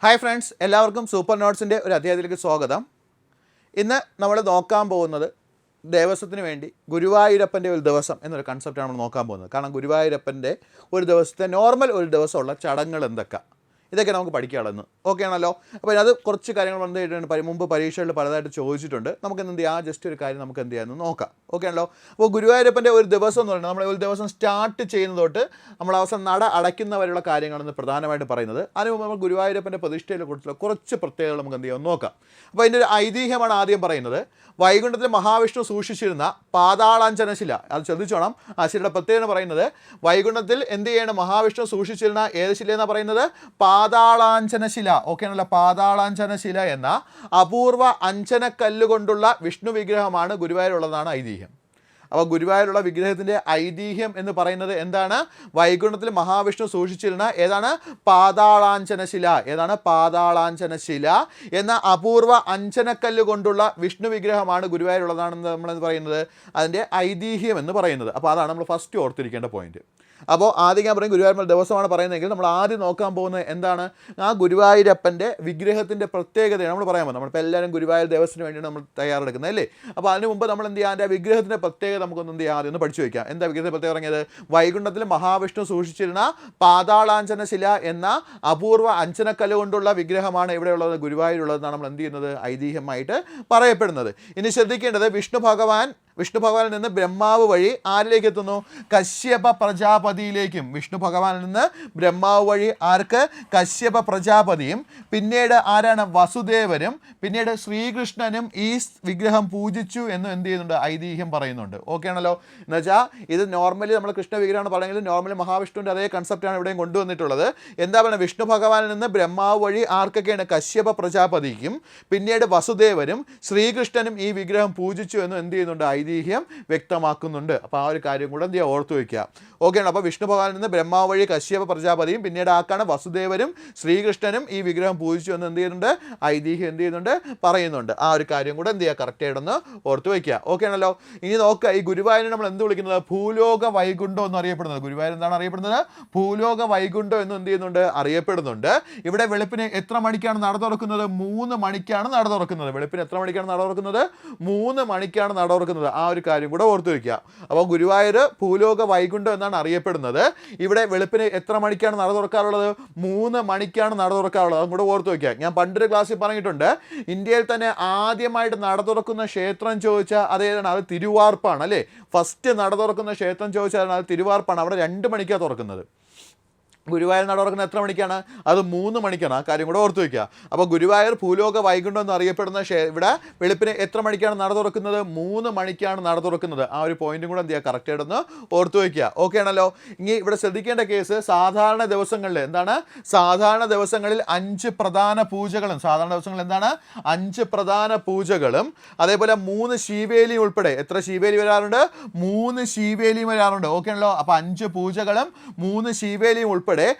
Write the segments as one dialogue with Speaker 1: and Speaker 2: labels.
Speaker 1: Hi friends, എല്ലാവർക്കും super നോട്ട്സിൻ്റെ ഒരു അധ്യായത്തിലേക്ക് സ്വാഗതം. ഇന്ന് നമ്മൾ നോക്കാൻ പോകുന്നത് ദേവസ്വത്തിന് വേണ്ടി ഗുരുവായൂരപ്പൻ്റെ ഒരു ദിവസം എന്നൊരു കൺസെപ്റ്റാണ് നമ്മൾ നോക്കാൻ പോകുന്നത്. കാരണം ഗുരുവായൂരപ്പൻ്റെ ഒരു ദിവസത്തെ നോർമൽ ഒരു ദിവസമുള്ള ചടങ്ങുകൾ എന്തൊക്കെ, ഇതൊക്കെ നമുക്ക് പഠിക്കാനുള്ളതെന്ന്. ഓക്കെ ആണല്ലോ. അപ്പോൾ അത് കുറച്ച് കാര്യങ്ങൾ വന്നിട്ടുണ്ട്, മുമ്പ് പരീക്ഷകളിൽ പലതായിട്ട് ചോദിച്ചിട്ടുണ്ട്. നമുക്ക് എന്ത് ചെയ്യാം, ജസ്റ്റ് ഒരു കാര്യം നമുക്ക് എന്ത് ചെയ്യാമെന്ന് നോക്കാം. ഓക്കെ ആണല്ലോ. അപ്പോൾ ഗുരുവായൂരപ്പൻ്റെ ഒരു ദിവസം എന്ന് പറയുന്നത് നമ്മൾ ഒരു ദിവസം സ്റ്റാർട്ട് ചെയ്യുന്നത് തൊട്ട് നമ്മൾ അവസാനം നട അടയ്ക്കുന്നവരെയുള്ള കാര്യങ്ങളാണ് പ്രധാനമായിട്ട് പറയുന്നത്. അതിന് മുമ്പ് നമ്മൾ ഗുരുവായൂരപ്പൻ്റെ പ്രതിഷ്ഠയെ കുറിച്ചുള്ള കുറച്ച് പ്രത്യേകതകൾ നമുക്ക് എന്ത് ചെയ്യാമെന്ന് നോക്കാം. അപ്പോൾ അതിൻ്റെ ഒരു ഐതിഹ്യമാണ് ആദ്യം പറയുന്നത്. വൈകുണ്ഠത്തിൽ മഹാവിഷ്ണു സൂക്ഷിച്ചിരുന്ന പാതാളാഞ്ജനശില, അത് ശ്രദ്ധിച്ചോണം. ആ ശിലയുടെ പ്രത്യേകത പറയുന്നത് വൈകുണ്ഠത്തിൽ എന്ത് ചെയ്യണം, മഹാവിഷ്ണു സൂക്ഷിച്ചിരുന്ന ഏത് ശില എന്നാണ് പറയുന്നത്, പാതാളാഞ്ജനശില. ഓക്കെ ആണല്ലോ. പാതാളാഞ്ജനശില എന്ന അപൂർവ അഞ്ജനക്കല്ലുകൊണ്ടുള്ള വിഷ്ണു വിഗ്രഹമാണ് ഗുരുവായൂരുള്ളതാണ് ഐതിഹ്യം. അപ്പോൾ ഗുരുവായൂരുള്ള വിഗ്രഹത്തിൻ്റെ ഐതിഹ്യം എന്ന് പറയുന്നത് എന്താണ്, വൈകുണ്ഠത്തിൽ മഹാവിഷ്ണു സൂക്ഷിച്ചിരുന്ന ഏതാണ്, പാതാളാഞ്ജനശില. ഏതാണ്, പാതാളാഞ്ജനശില എന്ന അപൂർവ അഞ്ജനക്കല്ല് കൊണ്ടുള്ള വിഷ്ണു വിഗ്രഹമാണ് ഗുരുവായൂരുള്ളതാണെന്ന് നമ്മളെന്ന് പറയുന്നത് അതിൻ്റെ ഐതിഹ്യം എന്ന് പറയുന്നത്. അപ്പോൾ അതാണ് നമ്മൾ ഫസ്റ്റ് ഓർത്തിരിക്കേണ്ട പോയിന്റ്. അപ്പോൾ ആദ്യം ഞാൻ പറയും ഗുരുവായൂർ ദിവസമാണ് പറയുന്നതെങ്കിൽ നമ്മൾ ആദ്യം നോക്കാൻ പോകുന്നത് എന്താണ്, ആ ഗുരുവായൂരപ്പൻ്റെ വിഗ്രഹത്തിൻ്റെ പ്രത്യേകതയാണ് നമ്മൾ പറയാൻ പോകുന്നത്. നമ്മളിപ്പോൾ എല്ലാവരും ഗുരുവായൂർ ദേവസ്വത്തിന് വേണ്ടിയാണ് നമ്മൾ തയ്യാറെടുക്കുന്നത് അല്ലേ. അപ്പോൾ അതിന് മുമ്പ് നമ്മൾ എന്ത് ചെയ്യുക, അതിൻ്റെ വിഗ്രഹത്തിൻ്റെ പ്രത്യേകത നമുക്കൊന്ന് എന്ത് ചെയ്യാം, ആദ്യം ഒന്ന് പഠിച്ചു വയ്ക്കാം. എന്താ വിഗ്രഹത്തിൻ്റെ പ്രത്യേകത പറഞ്ഞത്, വൈകുണ്ഠത്തിൽ മഹാവിഷ്ണു സൂക്ഷിച്ചിരുന്ന പാതാളാഞ്ജനശില എന്ന അപൂർവ അഞ്ജനക്കല്ല് കൊണ്ടുള്ള വിഗ്രഹമാണ് ഇവിടെയുള്ളത്, ഗുരുവായൂരുള്ളതെന്നാണ് നമ്മൾ എന്ത് ചെയ്യുന്നത്, ഐതിഹ്യമായിട്ട് പറയപ്പെടുന്നത്. ഇനി ശ്രദ്ധിക്കേണ്ടത്, വിഷ്ണു ഭഗവാനിൽ നിന്ന് ബ്രഹ്മാവ് വഴി ആരിലേക്ക് എത്തുന്നു, കശ്യപ പ്രജാപതിയിലേക്കും. വിഷ്ണു ഭഗവാനിൽ നിന്ന് ബ്രഹ്മാവ് വഴി ആർക്ക്, കശ്യപ പ്രജാപതിയും, പിന്നീട് ആരാണ്, വസുദേവരും, പിന്നീട് ശ്രീകൃഷ്ണനും ഈ വിഗ്രഹം പൂജിച്ചു എന്ന് എന്ത് ചെയ്യുന്നുണ്ട്, ഐതിഹ്യം പറയുന്നുണ്ട്. ഓക്കെ ആണല്ലോ. എന്നുവെച്ചാൽ ഇത് നോർമലി നമ്മൾ കൃഷ്ണ വിഗ്രഹമാണ് പറയുന്നത്, നോർമലി മഹാവിഷ്ണുവിൻ്റെ അതേ കൺസെപ്റ്റാണ് ഇവിടെയും കൊണ്ടുവന്നിട്ടുള്ളത്. എന്താ പറയുക, വിഷ്ണു ഭഗവാനിൽ നിന്ന് ബ്രഹ്മാവ് വഴി ആർക്കൊക്കെയാണ്, കശ്യപ പ്രജാപതിക്കും, പിന്നീട് വസുദേവരും, ശ്രീകൃഷ്ണനും ഈ വിഗ്രഹം പൂജിച്ചു എന്ന് എന്ത് ചെയ്യുന്നുണ്ട്, ഐതിഹ്യം വ്യക്തമാക്കുന്നുണ്ട്. അപ്പോൾ ആ ഒരു കാര്യം കൂടെ എന്ത് ചെയ്യുക, ഓർത്തു വയ്ക്കുക. ഓക്കെയാണ്. അപ്പോൾ വിഷ്ണു ഭഗവാനിൽ നിന്ന് ബ്രഹ്മാവ് വഴി കശ്യപ പ്രജാപതിയും, പിന്നീട് ആക്കാണ് വസുദേവരും ശ്രീകൃഷ്ണനും ഈ വിഗ്രഹം പൂജിച്ചു എന്ന് എന്ത് ചെയ്യുന്നുണ്ട്, ഐതിഹ്യം എന്ത് ചെയ്യുന്നുണ്ട്, പറയുന്നുണ്ട്. ആ ഒരു കാര്യം കൂടെ എന്ത് ചെയ്യുക, കറക്റ്റായിട്ടൊന്ന് ഓർത്തു വയ്ക്കുക. ഓക്കെ ആണല്ലോ. ഇനി നോക്കുക, ഈ ഗുരുവായൂരിനെ നമ്മൾ എന്ത് വിളിക്കുന്നത്, ഭൂലോക വൈകുണ്ഠം എന്ന് അറിയപ്പെടുന്നത്. ഗുരുവായൂർ എന്താണ് അറിയപ്പെടുന്നത്, ഭൂലോക വൈകുണ്ഠം എന്ന് എന്ത് ചെയ്യുന്നുണ്ട്, അറിയപ്പെടുന്നുണ്ട്. ഇവിടെ വെളുപ്പിന് എത്ര മണിക്കാണ് നട തുറക്കുന്നത്, 3 മണിക്കാണ് നട തുറക്കുന്നത്. വെളുപ്പിന് എത്ര മണിക്കാണ് നട തുറക്കുന്നത്, 3 മണിക്കാണ് നട തുറക്കുന്നത്. ആ ഒരു കാര്യം കൂടെ ഓർത്തു വയ്ക്കുക. അപ്പോൾ ഗുരുവായൂർ ഭൂലോക വൈകുണ്ഠം എന്നാണ് അറിയപ്പെടുന്നത്. ഇവിടെ വെളുപ്പിന് എത്ര മണിക്കാണ് നട തുറക്കാറുള്ളത്, 3 മണിക്കാണ് നട തുറക്കാറുള്ളത്. അതും കൂടെ ഓർത്തു വയ്ക്കുക. ഞാൻ പണ്ടൊരു ക്ലാസ്സിൽ പറഞ്ഞിട്ടുണ്ട്, ഇന്ത്യയിൽ തന്നെ ആദ്യമായിട്ട് നട തുറക്കുന്ന ക്ഷേത്രം ചോദിച്ചാൽ അതേതാണ്, അത് തിരുവാർപ്പാണ് അല്ലേ. ഫസ്റ്റ് നട തുറക്കുന്ന ക്ഷേത്രം ചോദിച്ചാൽ അത് തിരുവാർപ്പാണ്. അവിടെ 2 മണിക്കാണ് തുറക്കുന്നത്. ഗുരുവായൂർ നട തുറക്കുന്നത് എത്ര മണിക്കാണ്, അത് 3 മണിക്കാണ്. ആ കാര്യം കൂടെ ഓർത്ത് വയ്ക്കുക. അപ്പോൾ ഗുരുവായൂർ ഭൂലോക വൈകുണ്ഠം എന്ന് അറിയപ്പെടുന്ന ഇവിടെ വെളുപ്പിന് എത്ര മണിക്കാണ് നട തുറക്കുന്നത്, 3 മണിക്കാണ് നട തുറക്കുന്നത്. ആ ഒരു പോയിന്റും കൂടെ എന്ത് ചെയ്യുക, കറക്റ്റായിട്ടൊന്ന് ഓർത്ത് വയ്ക്കുക. ഓക്കെ ആണല്ലോ. ഇനി ഇവിടെ ശ്രദ്ധിക്കേണ്ട കേസ്, സാധാരണ ദിവസങ്ങളിൽ എന്താണ്, സാധാരണ ദിവസങ്ങളിൽ 5 പ്രധാന പൂജകളും, സാധാരണ ദിവസങ്ങളിൽ എന്താണ്, 5 പ്രധാന പൂജകളും, അതേപോലെ 3 ശീവേലിയും ഉൾപ്പെടെ. എത്ര ശീവേലി വരാറുണ്ട്, 3 ശീവേലിയും വരാറുണ്ട്. ഓക്കെ ആണല്ലോ. അപ്പോൾ 5 പൂജകളും 3 ശീവേലിയും ഉൾപ്പെടെ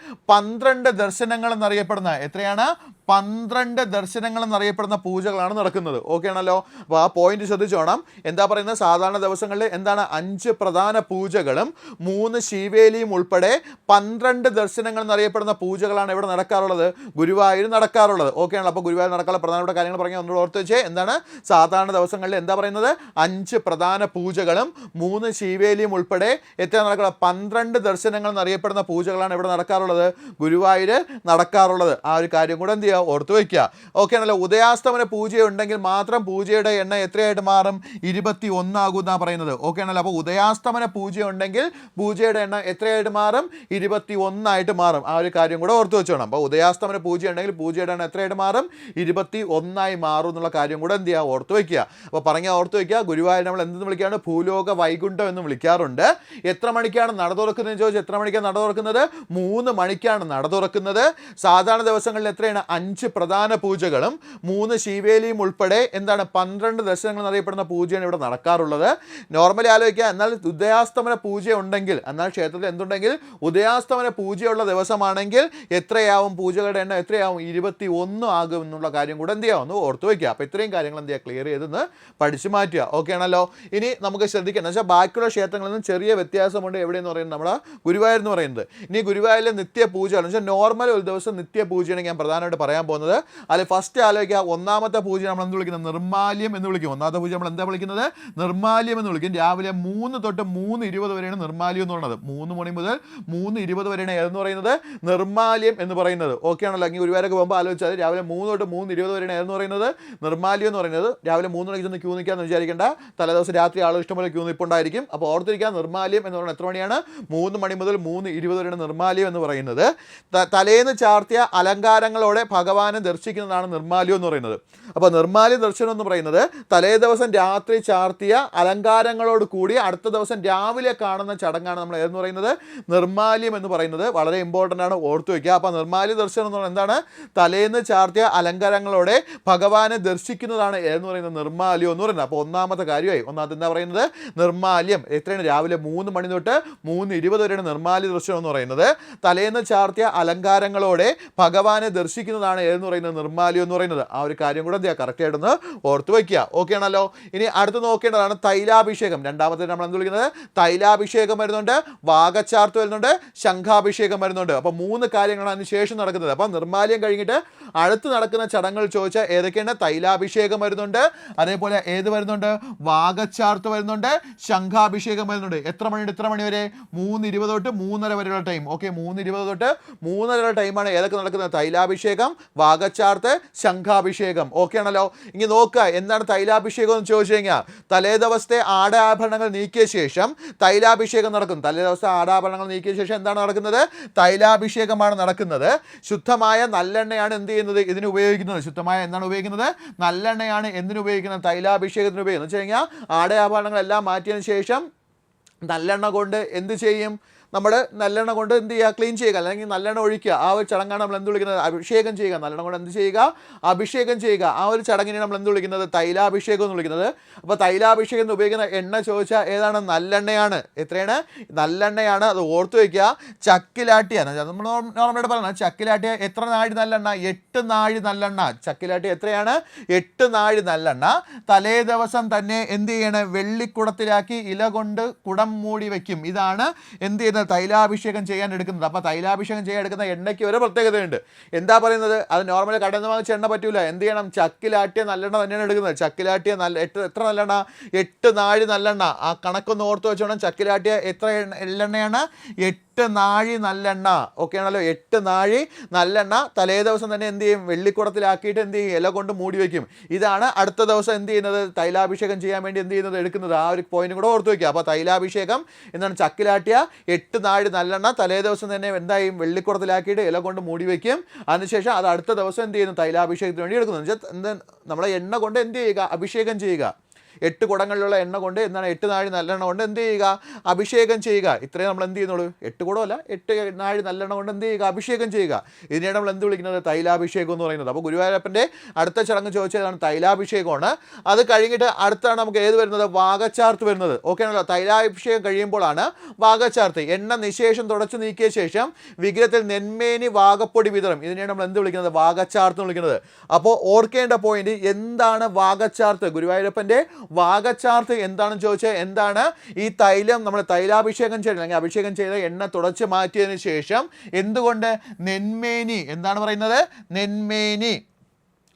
Speaker 1: 12 ദർശനങ്ങൾ എന്നറിയപ്പെടുന്ന, എത്രയാണ്, 12 ദർശനങ്ങൾ എന്നറിയപ്പെടുന്ന പൂജകളാണ് നടക്കുന്നത്. ഓക്കെ ആണല്ലോ. അപ്പോൾ ആ പോയിന്റ് ശ്രദ്ധിച്ചോണം. എന്താ പറയുന്നത്, സാധാരണ ദിവസങ്ങളിൽ എന്താണ്, 5 പ്രധാന പൂജകളും 3 ശീവേലിയും ഉൾപ്പെടെ 12 ദർശനങ്ങൾ എന്നറിയപ്പെടുന്ന പൂജകളാണ് ഇവിടെ നടക്കാറുള്ളത്, ഗുരുവായൂർ നടക്കാറുള്ളത്. ഓക്കെ ആണല്ലോ. അപ്പോൾ ഗുരുവായൂർ നടക്കാനുള്ള പ്രധാനപ്പെട്ട കാര്യങ്ങൾ പറഞ്ഞാൽ ഒന്നുകൂടെ ഓർത്ത് വെച്ചേ. എന്താണ്, സാധാരണ ദിവസങ്ങളിൽ എന്താ പറയുന്നത്, 5 പ്രധാന പൂജകളും 3 ശീവേലിയും ഉൾപ്പെടെ എത്ര നടക്കുക, 12 ദർശനങ്ങൾ എന്നറിയപ്പെടുന്ന പൂജകളാണ് ഇവിടെ നടക്കാറുള്ളത്, ഗുരുവായൂർ നടക്കാറുള്ളത്. ആ ഒരു കാര്യം കൂടെ എന്ത് ചെയ്യുക, ഓർത്ത് വയ്ക്കുക. ഓക്കെ ആണല്ലോ. ഉദയാസ്തമന പൂജയുണ്ടെങ്കിൽ മാത്രം പൂജയുടെ എണ്ണം എത്രയായിട്ട് മാറും, 21 ആകും എന്നാണ് പറയുന്നത്. ഓക്കെ ആണല്ലോ. അപ്പോൾ ഉദയാസ്തമന പൂജയുണ്ടെങ്കിൽ പൂജയുടെ എണ്ണം എത്രയായിട്ട് മാറും, 21 ആയിട്ട് മാറും. ആ ഒരു കാര്യം കൂടെ ഓർത്ത് വെച്ചോണം. അപ്പോൾ ഉദയാസ്തമന പൂജയുണ്ടെങ്കിൽ പൂജയുടെ എണ്ണം എത്രയായിട്ട് മാറും, 21 ആയി മാറും എന്നുള്ള കാര്യം കൂടെ എന്ത് ചെയ്യുക, ഓർത്ത് വയ്ക്കുക. അപ്പോൾ പറഞ്ഞാൽ ഓർത്ത് വയ്ക്കുക, ഗുരുവായൂർ നമ്മൾ എന്തെന്ന് വിളിക്കുകയാണ്, ഭൂലോക വൈകുണ്ഠം എന്ന് വിളിക്കാറുണ്ട്. എത്ര മണിക്കാണ് നട തുറക്കുന്നതെന്ന് ചോദിച്ചാൽ എത്ര മണിക്കാണ് നട തുറക്കുന്നത്, 3 മണിക്കാണ് നട തുറക്കുന്നത്. സാധാരണ ദിവസങ്ങളിൽ എത്രയാണ്, 5 പ്രധാന പൂജകളും 3 ശീവേലിയും ഉൾപ്പെടെ എന്താണ്, 12 ദർശനങ്ങൾ എന്നറിയപ്പെടുന്ന പൂജയാണ് ഇവിടെ നടക്കാറുള്ളത്. നോർമലി ആലോചിക്കുക, എന്നാൽ ഉദയാസ്തമന പൂജ ഉണ്ടെങ്കിൽ, എന്നാൽ ക്ഷേത്രത്തിൽ എന്തുണ്ടെങ്കിൽ ഉദയാസ്തമന പൂജയുള്ള ദിവസമാണെങ്കിൽ എത്രയാവും, പൂജകളുടെ എണ്ണം എത്രയാവും, 21 ആകും എന്നുള്ള കാര്യം കൂടെ എന്ത് ചെയ്യാവുന്നു, ഓർത്ത് വയ്ക്കുക. അപ്പോൾ ഇത്രയും കാര്യങ്ങൾ എന്ത് ചെയ്യുക, ക്ലിയർ ചെയ്തെന്ന് പഠിച്ചു മാറ്റുക. ഓക്കെ ആണല്ലോ. ഇനി നമുക്ക് ശ്രദ്ധിക്കാം, എന്ന് വെച്ചാൽ ബാക്കിയുള്ള ക്ഷേത്രങ്ങളിൽ നിന്നും ചെറിയ വ്യത്യാസമുണ്ട്. എവിടെയെന്ന് പറയുന്നത് നമ്മുടെ ഗുരുവായൂർ എന്ന് പറയുന്നത്. ഇനി ഗുരുവായൂരിലെ നിത്യ പൂജ എന്ന് വെച്ചാൽ നോർമൽ ഒരു ദിവസം നിത്യ പൂജയാണെങ്കിൽ ഞാൻ പ്രധാനമായിട്ട് പറയാം പറയാൻ പോകുന്നത്. അതിൽ ഫസ്റ്റ് ആലോചിക്കുക, ഒന്നാമത്തെ പൂജ നമ്മൾ എന്ത് വിളിക്കുന്നത്? നിർമ്മാല്യം എന്ന് വിളിക്കും. ഒന്നാമത്തെ പൂജ നമ്മൾ എന്താ വിളിക്കുന്നത്? നിർമ്മാല്യം എന്ന് വിളിക്കും. രാവിലെ 3 തൊട്ട് 3:20 വരെയാണ് നിർമ്മാല്യം എന്ന് പറയുന്നത്. 3 മണി മുതൽ 3:20 വരെയാണ് ഏതെന്ന് പറയുന്നത്? നിർമ്മാല്യം എന്ന് പറയുന്നത്. ഓക്കെ ആണല്ലോ? അല്ലെങ്കിൽ ഗുരുവായൂരൊക്കെ പോകുമ്പോൾ ആലോചിച്ചാൽ രാവിലെ 3 തൊട്ട് 3:20 വരെയാണ് ഏതെന്ന് പറയുന്നത്? നിർമ്മാല്യം എന്ന് പറയുന്നത്. രാവിലെ 3 മണിക്ക് ചെന്ന് ക്യൂ നിൽക്കാമെന്ന് വിചാരിക്കേണ്ട. തലേദിവസം രാത്രി ആളുകൾ ഇഷ്ടംപോലെ ക്യൂ നിൽപ്പുണ്ടായിരിക്കും. അപ്പോൾ ഓർത്തിരിക്കുക, നിർമ്മാല്യം എന്ന് പറയുന്നത് എത്ര മണിയാണ്? 3 മണി മുതൽ 3:20 വരെയാണ് നിർമ്മാല്യം എന്ന് പറയുന്നത്. തലേന്ന് ചാർത്തിയ അലങ്കാരങ്ങളോടെ ഭഗവാനെ ദർശിക്കുന്നതാണ് നിർമ്മാല്യം എന്ന് പറയുന്നത്. അപ്പോൾ നിർമ്മാല്യ ദർശനം എന്ന് പറയുന്നത് തലേ ദിവസം രാത്രി ചാർത്തിയ അലങ്കാരങ്ങളോട് കൂടി അടുത്ത ദിവസം രാവിലെ കാണുന്ന ചടങ്ങാണ് നമ്മൾ ഏതെന്ന് പറയുന്നത്? നിർമ്മാല്യം എന്ന് പറയുന്നത്. വളരെ ഇമ്പോർട്ടൻ്റ് ആണ്, ഓർത്തു വയ്ക്കുക. അപ്പോൾ നിർമ്മാല്യ ദർശനം എന്ന് പറയുന്നത് എന്താണ്? തലേന്ന് ചാർത്തിയ അലങ്കാരങ്ങളോടെ ഭഗവാനെ ദർശിക്കുന്നതാണ് ഏതെന്ന് പറയുന്നത്? നിർമ്മാല്യം എന്ന് പറയുന്നത്. അപ്പോൾ ഒന്നാമത്തെ കാര്യമായി. ഒന്നാമത്തെ എന്താ പറയുന്നത്? നിർമ്മാല്യം. എത്രയാണ്? രാവിലെ 3 മണി തൊട്ട് 3:20 വരെയാണ് നിർമ്മാല്യ ദർശനം എന്ന് പറയുന്നത്. തലേന്ന് ചാർത്തിയ അലങ്കാരങ്ങളോടെ ഭഗവാനെ ദർശിക്കുന്നതാണ് ഏതെന്ന് പറയുന്നത്? നിർമ്മാല്യം എന്ന് പറയുന്നത്. ആ ഒരു കാര്യം കൂടെ കറക്റ്റ് ആയിട്ടൊന്ന് ഓർത്ത് വയ്ക്കുക. ഓക്കെ ആണല്ലോ? ഇനി അടുത്ത് നോക്കേണ്ടതാണ് തൈലാഭിഷേകം. രണ്ടാമത്തെ നമ്മൾ എന്ത് വിളിക്കുന്നത്? തൈലാഭിഷേകം വരുന്നുണ്ട്, വാഗച്ചാർത്ത് വരുന്നുണ്ട്, ശംഖാഭിഷേകം വരുന്നുണ്ട്. അപ്പോൾ 3 കാര്യങ്ങളാണ് അതിന് ശേഷം നടക്കുന്നത്. അപ്പം നിർമ്മാല്യം കഴിഞ്ഞിട്ട് അടുത്ത് നടക്കുന്ന ചടങ്ങുകൾ ചോദിച്ചാൽ ഏതൊക്കെയാണ്? തൈലാഭിഷേകം വരുന്നുണ്ട്, അതേപോലെ ഏത് വരുന്നുണ്ട്? വാഗച്ചാർത്ത് വരുന്നുണ്ട്, ശംഖാഭിഷേകം വരുന്നുണ്ട്. എത്ര മണിയുടെ എത്ര മണി വരെ? 3:20 തൊട്ട് 3:30 വരെയുള്ള ടൈം. ഓക്കെ, 3:20 തൊട്ട് 3:30 ടൈമാണ് ഏതൊക്കെ നടക്കുന്നത്? തൈലാഭിഷേകം, വാഗച്ചാർത്ത്, ശംഖാഭിഷേകം. ഓക്കെ ആണല്ലോ? ഇനി നോക്കുക, എന്താണ് തൈലാഭിഷേകം എന്ന് ചോദിച്ചു കഴിഞ്ഞാൽ തലേ ദിവസത്തെ ആടാഭരണങ്ങൾ നീക്കിയ ശേഷം തൈലാഭിഷേകം നടക്കും. തലേ ദിവസത്തെ ആടാഭരണങ്ങൾ നീക്കിയ ശേഷം എന്താണ് നടക്കുന്നത്? തൈലാഭിഷേകമാണ് നടക്കുന്നത്. ശുദ്ധമായ നല്ലെണ്ണയാണ് എന്ത് ചെയ്യുന്നത്? ഇതിന് ഉപയോഗിക്കുന്നത്. ശുദ്ധമായ എന്താണ് ഉപയോഗിക്കുന്നത്? നല്ലെണ്ണയാണ് എന്തിനു ഉപയോഗിക്കുന്നത്? തൈലാഭിഷേകത്തിന് ഉപയോഗിക്കുന്നത്. എന്ന് വെച്ച് കഴിഞ്ഞാൽ ആടാഭരണങ്ങളെല്ലാം മാറ്റിയതിന് ശേഷം നല്ലെണ്ണ കൊണ്ട് എന്ത് ചെയ്യും? നമ്മൾ നല്ലെണ്ണ കൊണ്ട് എന്ത് ചെയ്യുക? ക്ലീൻ ചെയ്യുക, അല്ലെങ്കിൽ നല്ലെണ്ണ ഒഴിക്കുക. ആ ഒരു ചടങ്ങാണ് നമ്മൾ എന്ത് വിളിക്കുന്നത്? അഭിഷേകം ചെയ്യുക. നല്ലെണ്ണ കൊണ്ട് എന്ത് ചെയ്യുക? അഭിഷേകം ചെയ്യുക. ആ ഒരു ചടങ്ങിനെ നമ്മൾ എന്ത് വിളിക്കുന്നത്? തൈലാഭിഷേകം എന്ന് വിളിക്കുന്നത്. അപ്പോൾ തൈലാഭിഷേകം എന്ന് ഉപയോഗിക്കുന്ന എണ്ണ ചോദിച്ചാൽ ഏതാണ്? നല്ലെണ്ണയാണ്. എത്രയാണ്? നല്ലെണ്ണയാണ്. അത് ഓർത്ത് വയ്ക്കുക. ചക്കിലാട്ടിയാണ് നമ്മൾ നോർമലായിട്ട് പറയുന്നത്. ചക്കിലാട്ടിയ എത്ര നാഴി നല്ലെണ്ണ? 8 നാഴി നല്ലെണ്ണ. ചക്കിലാട്ടി എത്രയാണ്? 8 നാഴി നല്ലെണ്ണ. തലേ ദിവസം തന്നെ എന്ത് ചെയ്യണം? വെള്ളിക്കുടത്തിലാക്കി ഇല കൊണ്ട് കുടം മൂടി വയ്ക്കും. ഇതാണ് എന്ത് ചെയ്യുന്നത്? തൈലാഭിഷേകം ചെയ്യാൻ എടുക്കുന്നത്. അപ്പോൾ തൈലാഭിഷേകം ചെയ്യാൻ എടുക്കുന്ന എണ്ണയ്ക്ക് ഒരു പ്രത്യേകതയുണ്ട്. എന്താ പറയുന്നത്? അത് നോർമലി കടയിൽ നിന്ന് വാങ്ങിച്ച എണ്ണ പറ്റൂല. എന്ത് ചെയ്യണം? ചക്കിലാട്ടിയ നല്ലെണ്ണ തന്നെയാണ് എടുക്കുന്നത്. ചക്കിലാട്ടിയ എത്ര നല്ലെണ്ണ? 8 നാഴി നല്ലെണ്ണ. ആ കണക്കൊന്ന് ഓർത്ത് വെച്ചോണം. ചക്കിലാട്ടിയ എത്ര എള്ളെണ്ണയാണ്? 8 നാഴി നല്ലെണ്ണ. ഓക്കെ ആണല്ലോ? 8 നാഴി നല്ലെണ്ണ തലേ ദിവസം തന്നെ എന്ത് ചെയ്യും? വെള്ളിക്കുടത്തിലാക്കിയിട്ട് എന്ത് ചെയ്യും? ഇല കൊണ്ട് മൂടി വയ്ക്കും. ഇതാണ് അടുത്ത ദിവസം എന്ത് ചെയ്യുന്നത്? തൈലാഭിഷേകം ചെയ്യാൻ വേണ്ടി എന്ത് ചെയ്യുന്നത്? എടുക്കുന്നത്. ആ ഒരു പോയിന്റ് കൂടെ ഓർത്ത് വയ്ക്കുക. അപ്പോൾ തൈലാഭിഷേകം എന്താണ്? ചക്കിലാട്ടിയ 8 നാഴി നല്ലെണ്ണ തലേ ദിവസം തന്നെ എന്തായും? വെള്ളിക്കുടത്തിലാക്കിയിട്ട് ഇല കൊണ്ട് മൂടി വയ്ക്കും. അതിനുശേഷം അത് അടുത്ത ദിവസം എന്ത് ചെയ്യുന്നു? തൈലാഭിഷേകത്തിന് വേണ്ടി എടുക്കുന്നു. എന്താ? നമ്മളെ എണ്ണ കൊണ്ട് എന്ത് ചെയ്യുക? അഭിഷേകം ചെയ്യുക. 8 കുടങ്ങളിലുള്ള എണ്ണ കൊണ്ട് എന്താണ്? 8 നാഴി നല്ലെണ്ണ കൊണ്ട് എന്ത് ചെയ്യുക? അഭിഷേകം ചെയ്യുക. ഇത്രയും നമ്മൾ എന്ത് ചെയ്യുന്നുള്ളൂ? 8 കുടമല്ല, 8 നാഴി നല്ലെണ്ണ കൊണ്ട് എന്ത് ചെയ്യുക? അഭിഷേകം ചെയ്യുക. ഇതിനെയാണ് നമ്മൾ എന്ത് വിളിക്കുന്നത്? തൈലാഭിഷേകം എന്ന് പറയുന്നത്. അപ്പോൾ ഗുരുവായൂരപ്പൻ്റെ അടുത്ത ചടങ്ങ് ചോദിച്ചതാണ് തൈലാഭിഷേകമാണ്. അത് കഴിഞ്ഞിട്ട് അടുത്താണ് നമുക്ക് ഏത് വരുന്നത്? വാഗച്ചാർത്ത് വരുന്നത്. ഓക്കെ ആണല്ലോ? തൈലാഭിഷേകം കഴിയുമ്പോഴാണ് വാഗച്ചാർത്ത്. എണ്ണ നിശേഷം തുടച്ചു നീക്കിയ ശേഷം വിഗ്രഹത്തിൽ നെന്മേനി വാഗപ്പൊടി വിതറും. ഇതിനെയാണ് നമ്മൾ എന്ത് വിളിക്കുന്നത്? വാഗച്ചാർത്ത് എന്ന് വിളിക്കുന്നത്. അപ്പോൾ ഓർക്കേണ്ട പോയിന്റ് എന്താണ്? വാഗച്ചാർത്ത്. ഗുരുവായൂരപ്പൻ്റെ വാഗച്ചാർത്ത് എന്താണെന്ന് ചോദിച്ചാൽ എന്താണ്? ഈ തൈലം നമ്മൾ തൈലാഭിഷേകം ചെയ്യണം, അല്ലെങ്കിൽ അഭിഷേകം ചെയ്ത എണ്ണ തുടച്ച് മാറ്റിയതിന് ശേഷം എന്തുകൊണ്ട്? നെന്മേനി. എന്താണ് പറയുന്നത്? നെന്മേനി.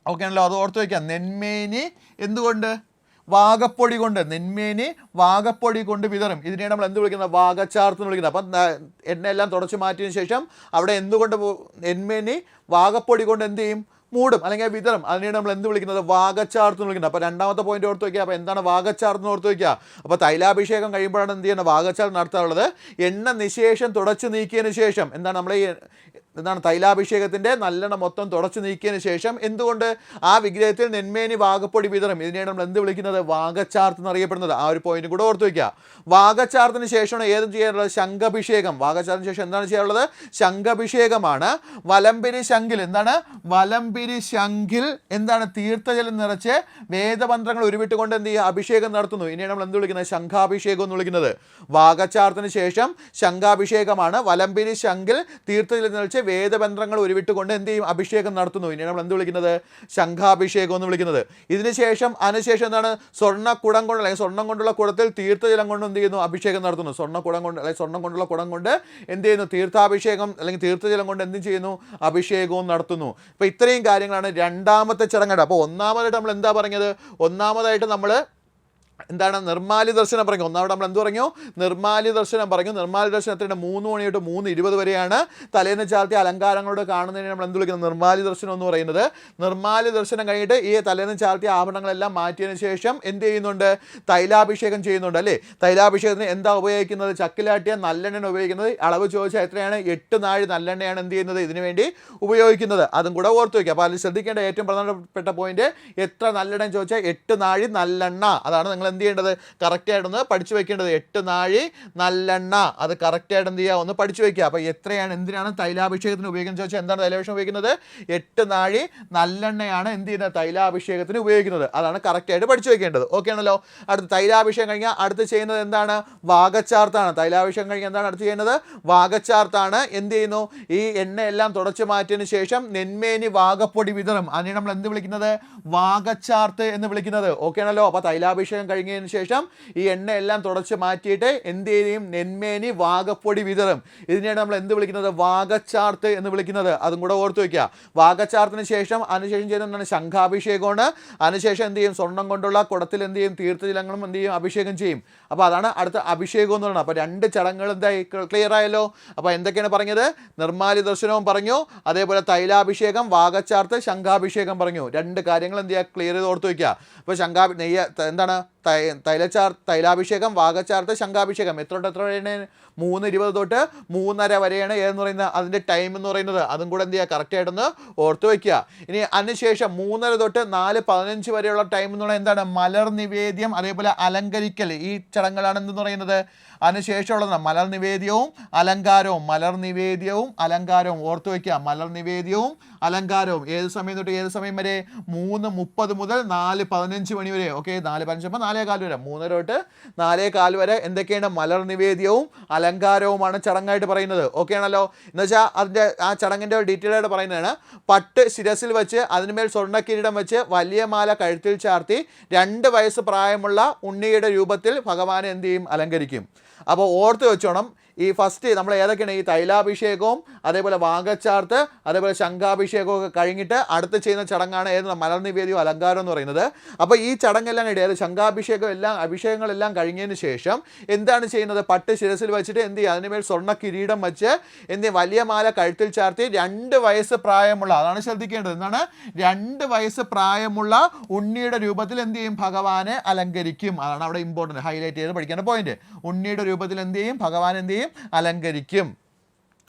Speaker 1: ഓക്കെ ആണല്ലോ? അത് ഓർത്ത് വയ്ക്കാം. നെന്മേനി എന്തുകൊണ്ട്? വാഗപ്പൊടി കൊണ്ട്. നെന്മേനി വാഗപ്പൊടി കൊണ്ട് വിതറും. ഇതിനെയാണ് നമ്മൾ എന്ത് വിളിക്കുന്നത്? വാഗച്ചാർത്ത് എന്ന് വിളിക്കുന്നത്. അപ്പം എണ്ണയെല്ലാം തുടച്ച് മാറ്റിയതിന് ശേഷം അവിടെ എന്തുകൊണ്ട്? നെന്മേനി വാഗപ്പൊടി കൊണ്ട് എന്ത് ചെയ്യും? മൂടും, അല്ലെങ്കിൽ വിതറും. അതിനെയാണ് നമ്മൾ എന്ത് വിളിക്കുന്നത്? വാഗച്ചാർത്ത് എന്ന് വിളിക്കുന്നത്. അപ്പോൾ രണ്ടാമത്തെ പോയിന്റ് ഓർത്ത് വയ്ക്കുക. അപ്പോൾ എന്താണ് വാഗച്ചാർത്ത് എന്ന് ഓർത്ത് വയ്ക്കുക. അപ്പോൾ തൈലാഭിഷേകം കഴിയുമ്പോഴാണ് എന്ത് ചെയ്യുന്നത്? വാഗച്ചാർത്ത് നടത്താറുള്ളത്. എണ്ണ നിശേഷം തുടച്ച് നീക്കിയതിന് ശേഷം എന്താണ്? നമ്മൾ ഈ എന്താണ്? തൈലാഭിഷേകത്തിൻ്റെ നല്ലെണ്ണ മൊത്തം തുടച്ചു നീക്കിയതിന് ശേഷം എന്തുകൊണ്ട്? ആ വിഗ്രഹത്തിൽ നെന്മേനി വാഗപ്പൊടി വിതറും. ഇതിനെയാണ് നമ്മൾ എന്ത് വിളിക്കുന്നത്? വാഗച്ചാർത്ത് എന്നറിയപ്പെടുന്നത്. ആ ഒരു പോയിന്റ് കൂടെ ഓർത്ത് വയ്ക്കുക. വാഗച്ചാർത്തിന് ശേഷമാണ് ഏതും ചെയ്യാറുള്ളത്? ശംഖാഭിഷേകം. വാഗച്ചാർത്തിന് ശേഷം എന്താണ് ചെയ്യാറുള്ളത്? ശംഖാഭിഷേകമാണ്. വലംപിരി ശംഖിൽ എന്താണ്? വലംപിരി ശംഖിൽ എന്താണ്? തീർത്ഥജലം നിറച്ച് വേദമന്ത്രങ്ങൾ ഉരുവിട്ടുകൊണ്ട് എന്ത് ചെയ്യുക? അഭിഷേകം നടത്തുന്നു. ഇനിയാണ് നമ്മൾ എന്ത് വിളിക്കുന്നത്? ശംഖാഭിഷേകം എന്ന് വിളിക്കുന്നത്. വാഗച്ചാർത്തിന് ശേഷം ശംഖാഭിഷേകമാണ്. വലംപിരി ശംഖിൽ തീർത്ഥജലം നിറച്ച് വേദബന്ധങ്ങൾ ഉരുവിട്ടുകൊണ്ട് എന്ത് ചെയ്യും? അഭിഷേകം നടത്തുന്നു. ഇനി നമ്മൾ എന്ത് വിളിക്കുന്നത്? ശംഖാഭിഷേകം എന്ന് വിളിക്കുന്നത്. ഇതിനുശേഷം അതിനുശേഷം എന്താണ്? സ്വർണ്ണ കുടം കൊണ്ട് അല്ലെങ്കിൽ സ്വർണ്ണം കൊണ്ടുള്ള കുടത്തിൽ തീർത്ഥജലം കൊണ്ട് എന്ത് ചെയ്യുന്നു? അഭിഷേകം നടത്തുന്നു. സ്വർണ്ണ കുടം കൊണ്ട് അല്ലെങ്കിൽ സ്വർണ്ണം കൊണ്ടുള്ള കുടം കൊണ്ട് എന്ത് ചെയ്യുന്നു? തീർത്ഥാഭിഷേകം അല്ലെങ്കിൽ തീർത്ഥജലം കൊണ്ട് എന്ത് ചെയ്യുന്നു? അഭിഷേകവും നടത്തുന്നു. അപ്പോൾ ഇത്രയും കാര്യങ്ങളാണ് രണ്ടാമത്തെ ചടങ്ങ്. അപ്പോൾ ഒന്നാമതായിട്ട് നമ്മൾ എന്താ പറഞ്ഞത്? ഒന്നാമതായിട്ട് നമ്മൾ എന്താണ്? നിർമ്മാല്യ ദർശനം പറഞ്ഞു. ഒന്നാമത് നമ്മൾ എന്ത് പറഞ്ഞു? നിർമ്മാല്യ ദർശനം പറഞ്ഞു. നിർമ്മാല്യ ദർശനത്തിൻ്റെ 3 മണി തൊട്ട് 3:20 വരെയാണ് തലേന്ന് ചാർത്തിയ അലങ്കാരങ്ങളോട് കാണുന്നതിന് നമ്മൾ എന്ത് വിളിക്കുന്നത്? നിർമ്മാല്യ ദർശനം എന്ന് പറയുന്നത്. നിർമ്മാല്യ ദർശനം കഴിഞ്ഞിട്ട് ഈ തലേന്ന് ചാർത്തിയ ആഭരണങ്ങളെല്ലാം മാറ്റിയതിന് ശേഷം എന്ത് ചെയ്യുന്നുണ്ട്? തൈലാഭിഷേകം ചെയ്യുന്നുണ്ട് അല്ലേ? തൈലാഭിഷേകത്തിന് എന്താ ഉപയോഗിക്കുന്നത്? ചക്കിലാട്ടിയ നല്ലെണ്ണയാണ് ഉപയോഗിക്കുന്നത്. അളവ് ചോദിച്ചാൽ എത്രയാണ്? 8 നാഴി നല്ലെണ്ണയാണ് എന്ത് ചെയ്യുന്നത്? ഇതിനു വേണ്ടി ഉപയോഗിക്കുന്നത്. അതും കൂടെ ഓർത്ത് വയ്ക്കുക. അപ്പോൾ അതിൽ ശ്രദ്ധിക്കേണ്ട ഏറ്റവും പ്രധാനപ്പെട്ട പോയിന്റ്, എത്ര നല്ലെണ്ണ ചോദിച്ചാൽ 8 നാഴി നല്ലെണ്ണ. അതാണ് നിങ്ങൾ എന്ത് ചെയ്യേണ്ടത്? കറക്റ്റായിട്ടൊന്ന് പഠിച്ചു വെക്കേണ്ടത്. 8 നാഴി നല്ലെണ്ണ. അത് കറക്റ്റായിട്ട് എന്ത് ചെയ്യുക? ഒന്ന് പഠിച്ചു വയ്ക്കുക. അപ്പോൾ എത്രയാണ്, എന്തിനാണ് തൈലാഭിഷേകത്തിന് ഉപയോഗിക്കുന്നത് ചോദിച്ചാൽ എന്താണ് തൈലാഭിഷേകം ഉപയോഗിക്കുന്നത്? 8 നാഴി നല്ലെണ്ണയാണ് എന്ത് ചെയ്യുന്നത്? തൈലാഭിഷേകത്തിന് ഉപയോഗിക്കുന്നത്. അതാണ് കറക്റ്റായിട്ട് പഠിച്ചു വെക്കേണ്ടത്. ഓക്കെ ആണല്ലോ? അടുത്ത് തൈലാഭിഷേകം കഴിഞ്ഞാൽ അടുത്ത് ചെയ്യുന്നത് എന്താണ്? വാഗച്ചാർത്താണ്. തൈലാഭിഷേകം കഴിഞ്ഞാൽ എന്താണ് അടുത്ത് ചെയ്യുന്നത്? വാഗച്ചാർത്താണ്. എന്ത് ചെയ്യുന്നു? ഈ എണ്ണയെല്ലാം തുടച്ചു മാറ്റിയതിന് ശേഷം നെന്മേനി വാഗപ്പൊടി വിതറും. അതിനെ നമ്മൾ എന്ത് വിളിക്കുന്നത്? വാഗച്ചാർത്ത് എന്ന് വിളിക്കുന്നത്. ഓക്കെ ആണല്ലോ? അപ്പോൾ തൈലാഭിഷേകം കഴിഞ്ഞതിന് ശേഷം ഈ എണ്ണയെല്ലാം തുടച്ച് മാറ്റിയിട്ട് എന്ത് ചെയ്യും? നെന്മേനി വാഗപ്പൊടി വിതറും. ഇതിനെയാണ് നമ്മൾ എന്ത് വിളിക്കുന്നത്? വാഗച്ചാർത്ത് എന്ന് വിളിക്കുന്നത്. അതും കൂടെ ഓർത്ത് വയ്ക്കുക. വാഗച്ചാർത്തിന് ശേഷം അതിനുശേഷം ചെയ്യുന്നതാണ് ശംഖാഭിഷേകമാണ്. അതിനുശേഷം എന്ത് ചെയ്യും? സ്വർണ്ണം കൊണ്ടുള്ള കുടത്തിൽ എന്ത് ചെയ്യും? തീർത്ഥജലങ്ങളും എന്ത് ചെയ്യും? അഭിഷേകം ചെയ്യും. അപ്പോൾ അതാണ് അടുത്ത അഭിഷേകം എന്ന് പറയുന്നത്. അപ്പോൾ 2 ചടങ്ങുകൾ എന്തായി? ക്ലിയർ ആയല്ലോ? അപ്പോൾ എന്തൊക്കെയാണ് പറഞ്ഞത്? നിർമ്മാല്യ ദർശനവും പറഞ്ഞു, അതേപോലെ തൈലാഭിഷേകം, വാഗച്ചാർത്ത്, ശംഖാഭിഷേകം പറഞ്ഞു. 2 കാര്യങ്ങൾ എന്ത് ചെയ്യുക? ക്ലിയർ ചെയ്ത് ഓർത്ത് വയ്ക്കുക. അപ്പോൾ എന്താണ്? തൈലാഭിഷേകം, വാഗച്ചാർത്ത്, ശംഖാഭിഷേകം എത്ര വരെയാണ്? 3:20 തൊട്ട് 3:30 വരെയാണ് ഏതെന്ന് പറയുന്നത് അതിൻ്റെ ടൈം എന്ന് പറയുന്നത്. അതും കൂടെ എന്ത് ചെയ്യുക? കറക്റ്റായിട്ടൊന്ന് ഓർത്ത് വയ്ക്കുക. ഇനി അതിനുശേഷം 3:30 തൊട്ട് 4:15 വരെയുള്ള ടൈം എന്ന് പറയുന്നത് എന്താണ്? മലർ നിവേദ്യം, അതേപോലെ അലങ്കരിക്കൽ. ഈ ചടങ്ങുകളാണ് എന്തെന്ന് പറയുന്നത്. അതിനുശേഷമുള്ളതാണ് മലർ നിവേദ്യവും അലങ്കാരവും. മലർ നിവേദ്യവും അലങ്കാരവും ഓർത്ത് വയ്ക്കുക. മലർ നിവേദ്യവും അലങ്കാരവും ഏത് സമയം തൊട്ട് ഏത് സമയം വരെ? 3:30 മുതൽ 4:15 മണി വരെ. ഓക്കെ, 4:15 അപ്പോൾ 4:15 വരെ. 3:30 തൊട്ട് 4:15 വരെ എന്തൊക്കെയാണ്? മലർ നിവേദ്യവും അലങ്കാരവുമാണ് ചടങ്ങായിട്ട് പറയുന്നത്. ഓക്കെ ആണല്ലോ? എന്ന് വെച്ചാൽ അതിൻ്റെ ആ ചടങ്ങിൻ്റെ ഡീറ്റെയിൽ ആയിട്ട് പറയുന്നതാണ്. പട്ട് ശിരസിൽ വെച്ച് അതിന്മേൽ സ്വർണ്ണക്കിരീടം വെച്ച് വലിയ മാല കഴുത്തിൽ ചാർത്തി 2 വയസ്സ് പ്രായമുള്ള ഉണ്ണിയുടെ രൂപത്തിൽ ഭഗവാനെ എന്ത് ചെയ്യും? അലങ്കരിക്കും. അപ്പോൾ ഓർത്ത് വെച്ചോണം, ഈ ഫസ്റ്റ് നമ്മൾ ഏതൊക്കെയാണ്? ഈ തൈലാഭിഷേകവും അതേപോലെ വാഗച്ചാർത്ത് അതേപോലെ ശംഖാഭിഷേകവും ഒക്കെ കഴിഞ്ഞിട്ട് അടുത്ത് ചെയ്യുന്ന ചടങ്ങാണ് ഏത്? മലർ നിവേദ്യവും അലങ്കാരം എന്ന് പറയുന്നത്. അപ്പോൾ ഈ ചടങ്ങെല്ലാം കഴിഞ്ഞ് ശംഖാഭിഷേകം അഭിഷേകങ്ങളെല്ലാം കഴിഞ്ഞതിന് ശേഷം എന്താണ് ചെയ്യുന്നത്? പട്ട് ശിരസിൽ വെച്ചിട്ട് എന്ത് ചെയ്യും? അതിനുമേൽ സ്വർണ്ണ കിരീടം വെച്ച് എന്ത് ചെയ്യും? വലിയ മാല കഴുത്തിൽ ചാർത്തി 2 വയസ്സ് പ്രായമുള്ള, അതാണ് ശ്രദ്ധിക്കേണ്ടത്, എന്താണ്? 2 വയസ്സ് പ്രായമുള്ള ഉണ്ണിയുടെ രൂപത്തിൽ എന്ത് ചെയ്യും? ഭഗവാനെ അലങ്കരിക്കും. അതാണ് അവിടെ ഇമ്പോർട്ടൻറ്റ് ഹൈലൈറ്റ് ചെയ്ത് പഠിക്കേണ്ട പോയിന്റ്. ഉണ്ണിയുടെ രൂപത്തിൽ എന്ത് ചെയ്യും? ഭഗവാൻ എന്ത് ചെയ്യും? അലങ്കരിക്കും.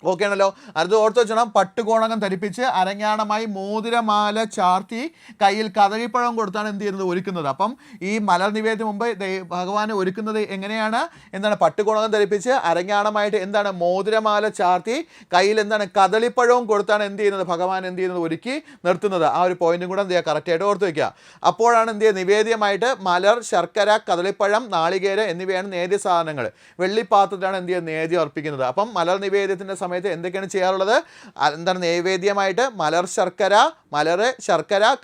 Speaker 1: ഓക്കെ ആണല്ലോ? അടുത്ത് ഓർത്ത് വെച്ചോണം, പട്ടുകോണകം ധരിപ്പിച്ച് അരഞ്ഞാണമായി മോതിരമാല ചാർത്തി കയ്യിൽ കദളിപ്പഴം കൊടുത്താണ് എന്ത് ചെയ്യുന്നത്? ഒരുക്കുന്നത്. അപ്പം ഈ മലർ നിവേദ്യത്തിന് മുമ്പ് ഭഗവാനെ ഒരുക്കുന്നത് എങ്ങനെയാണ്? എന്താണ്? പട്ടുകോണകം ധരിപ്പിച്ച് അരഞ്ഞാണമായിട്ട് എന്താണ്? മോതിരമാല ചാർത്തി കയ്യിൽ എന്താണ്? കദളിപ്പഴവും കൊടുത്താണ് എന്ത് ചെയ്യുന്നത്? ഭഗവാൻ എന്ത് ചെയ്യുന്നത്? ഒരുക്കി നിർത്തുന്നത്. ആ ഒരു പോയിന്റും കൂടെ എന്ത് ചെയ്യുക? കറക്റ്റായിട്ട് ഓർത്ത് വയ്ക്കുക. അപ്പോഴാണ് എന്ത് ചെയ്യുക? നിവേദ്യമായിട്ട് മലർ, ശർക്കര, കദളിപ്പഴം, നാളികേരം എന്നിവയാണ് നേദ്യ സാധനങ്ങൾ. വെള്ളിപ്പാത്രത്തിലാണ് എന്ത് ചെയ്യുക? നേദ്യം അർപ്പിക്കുന്നത്. അപ്പം മലർ നിവേദ്യത്തിൻ്റെ സമയത്ത് എന്തൊക്കെയാണ് ചെയ്യാറുള്ളത്? എന്താണ് നൈവേദ്യമായിട്ട്? മലർ, ശർക്കര,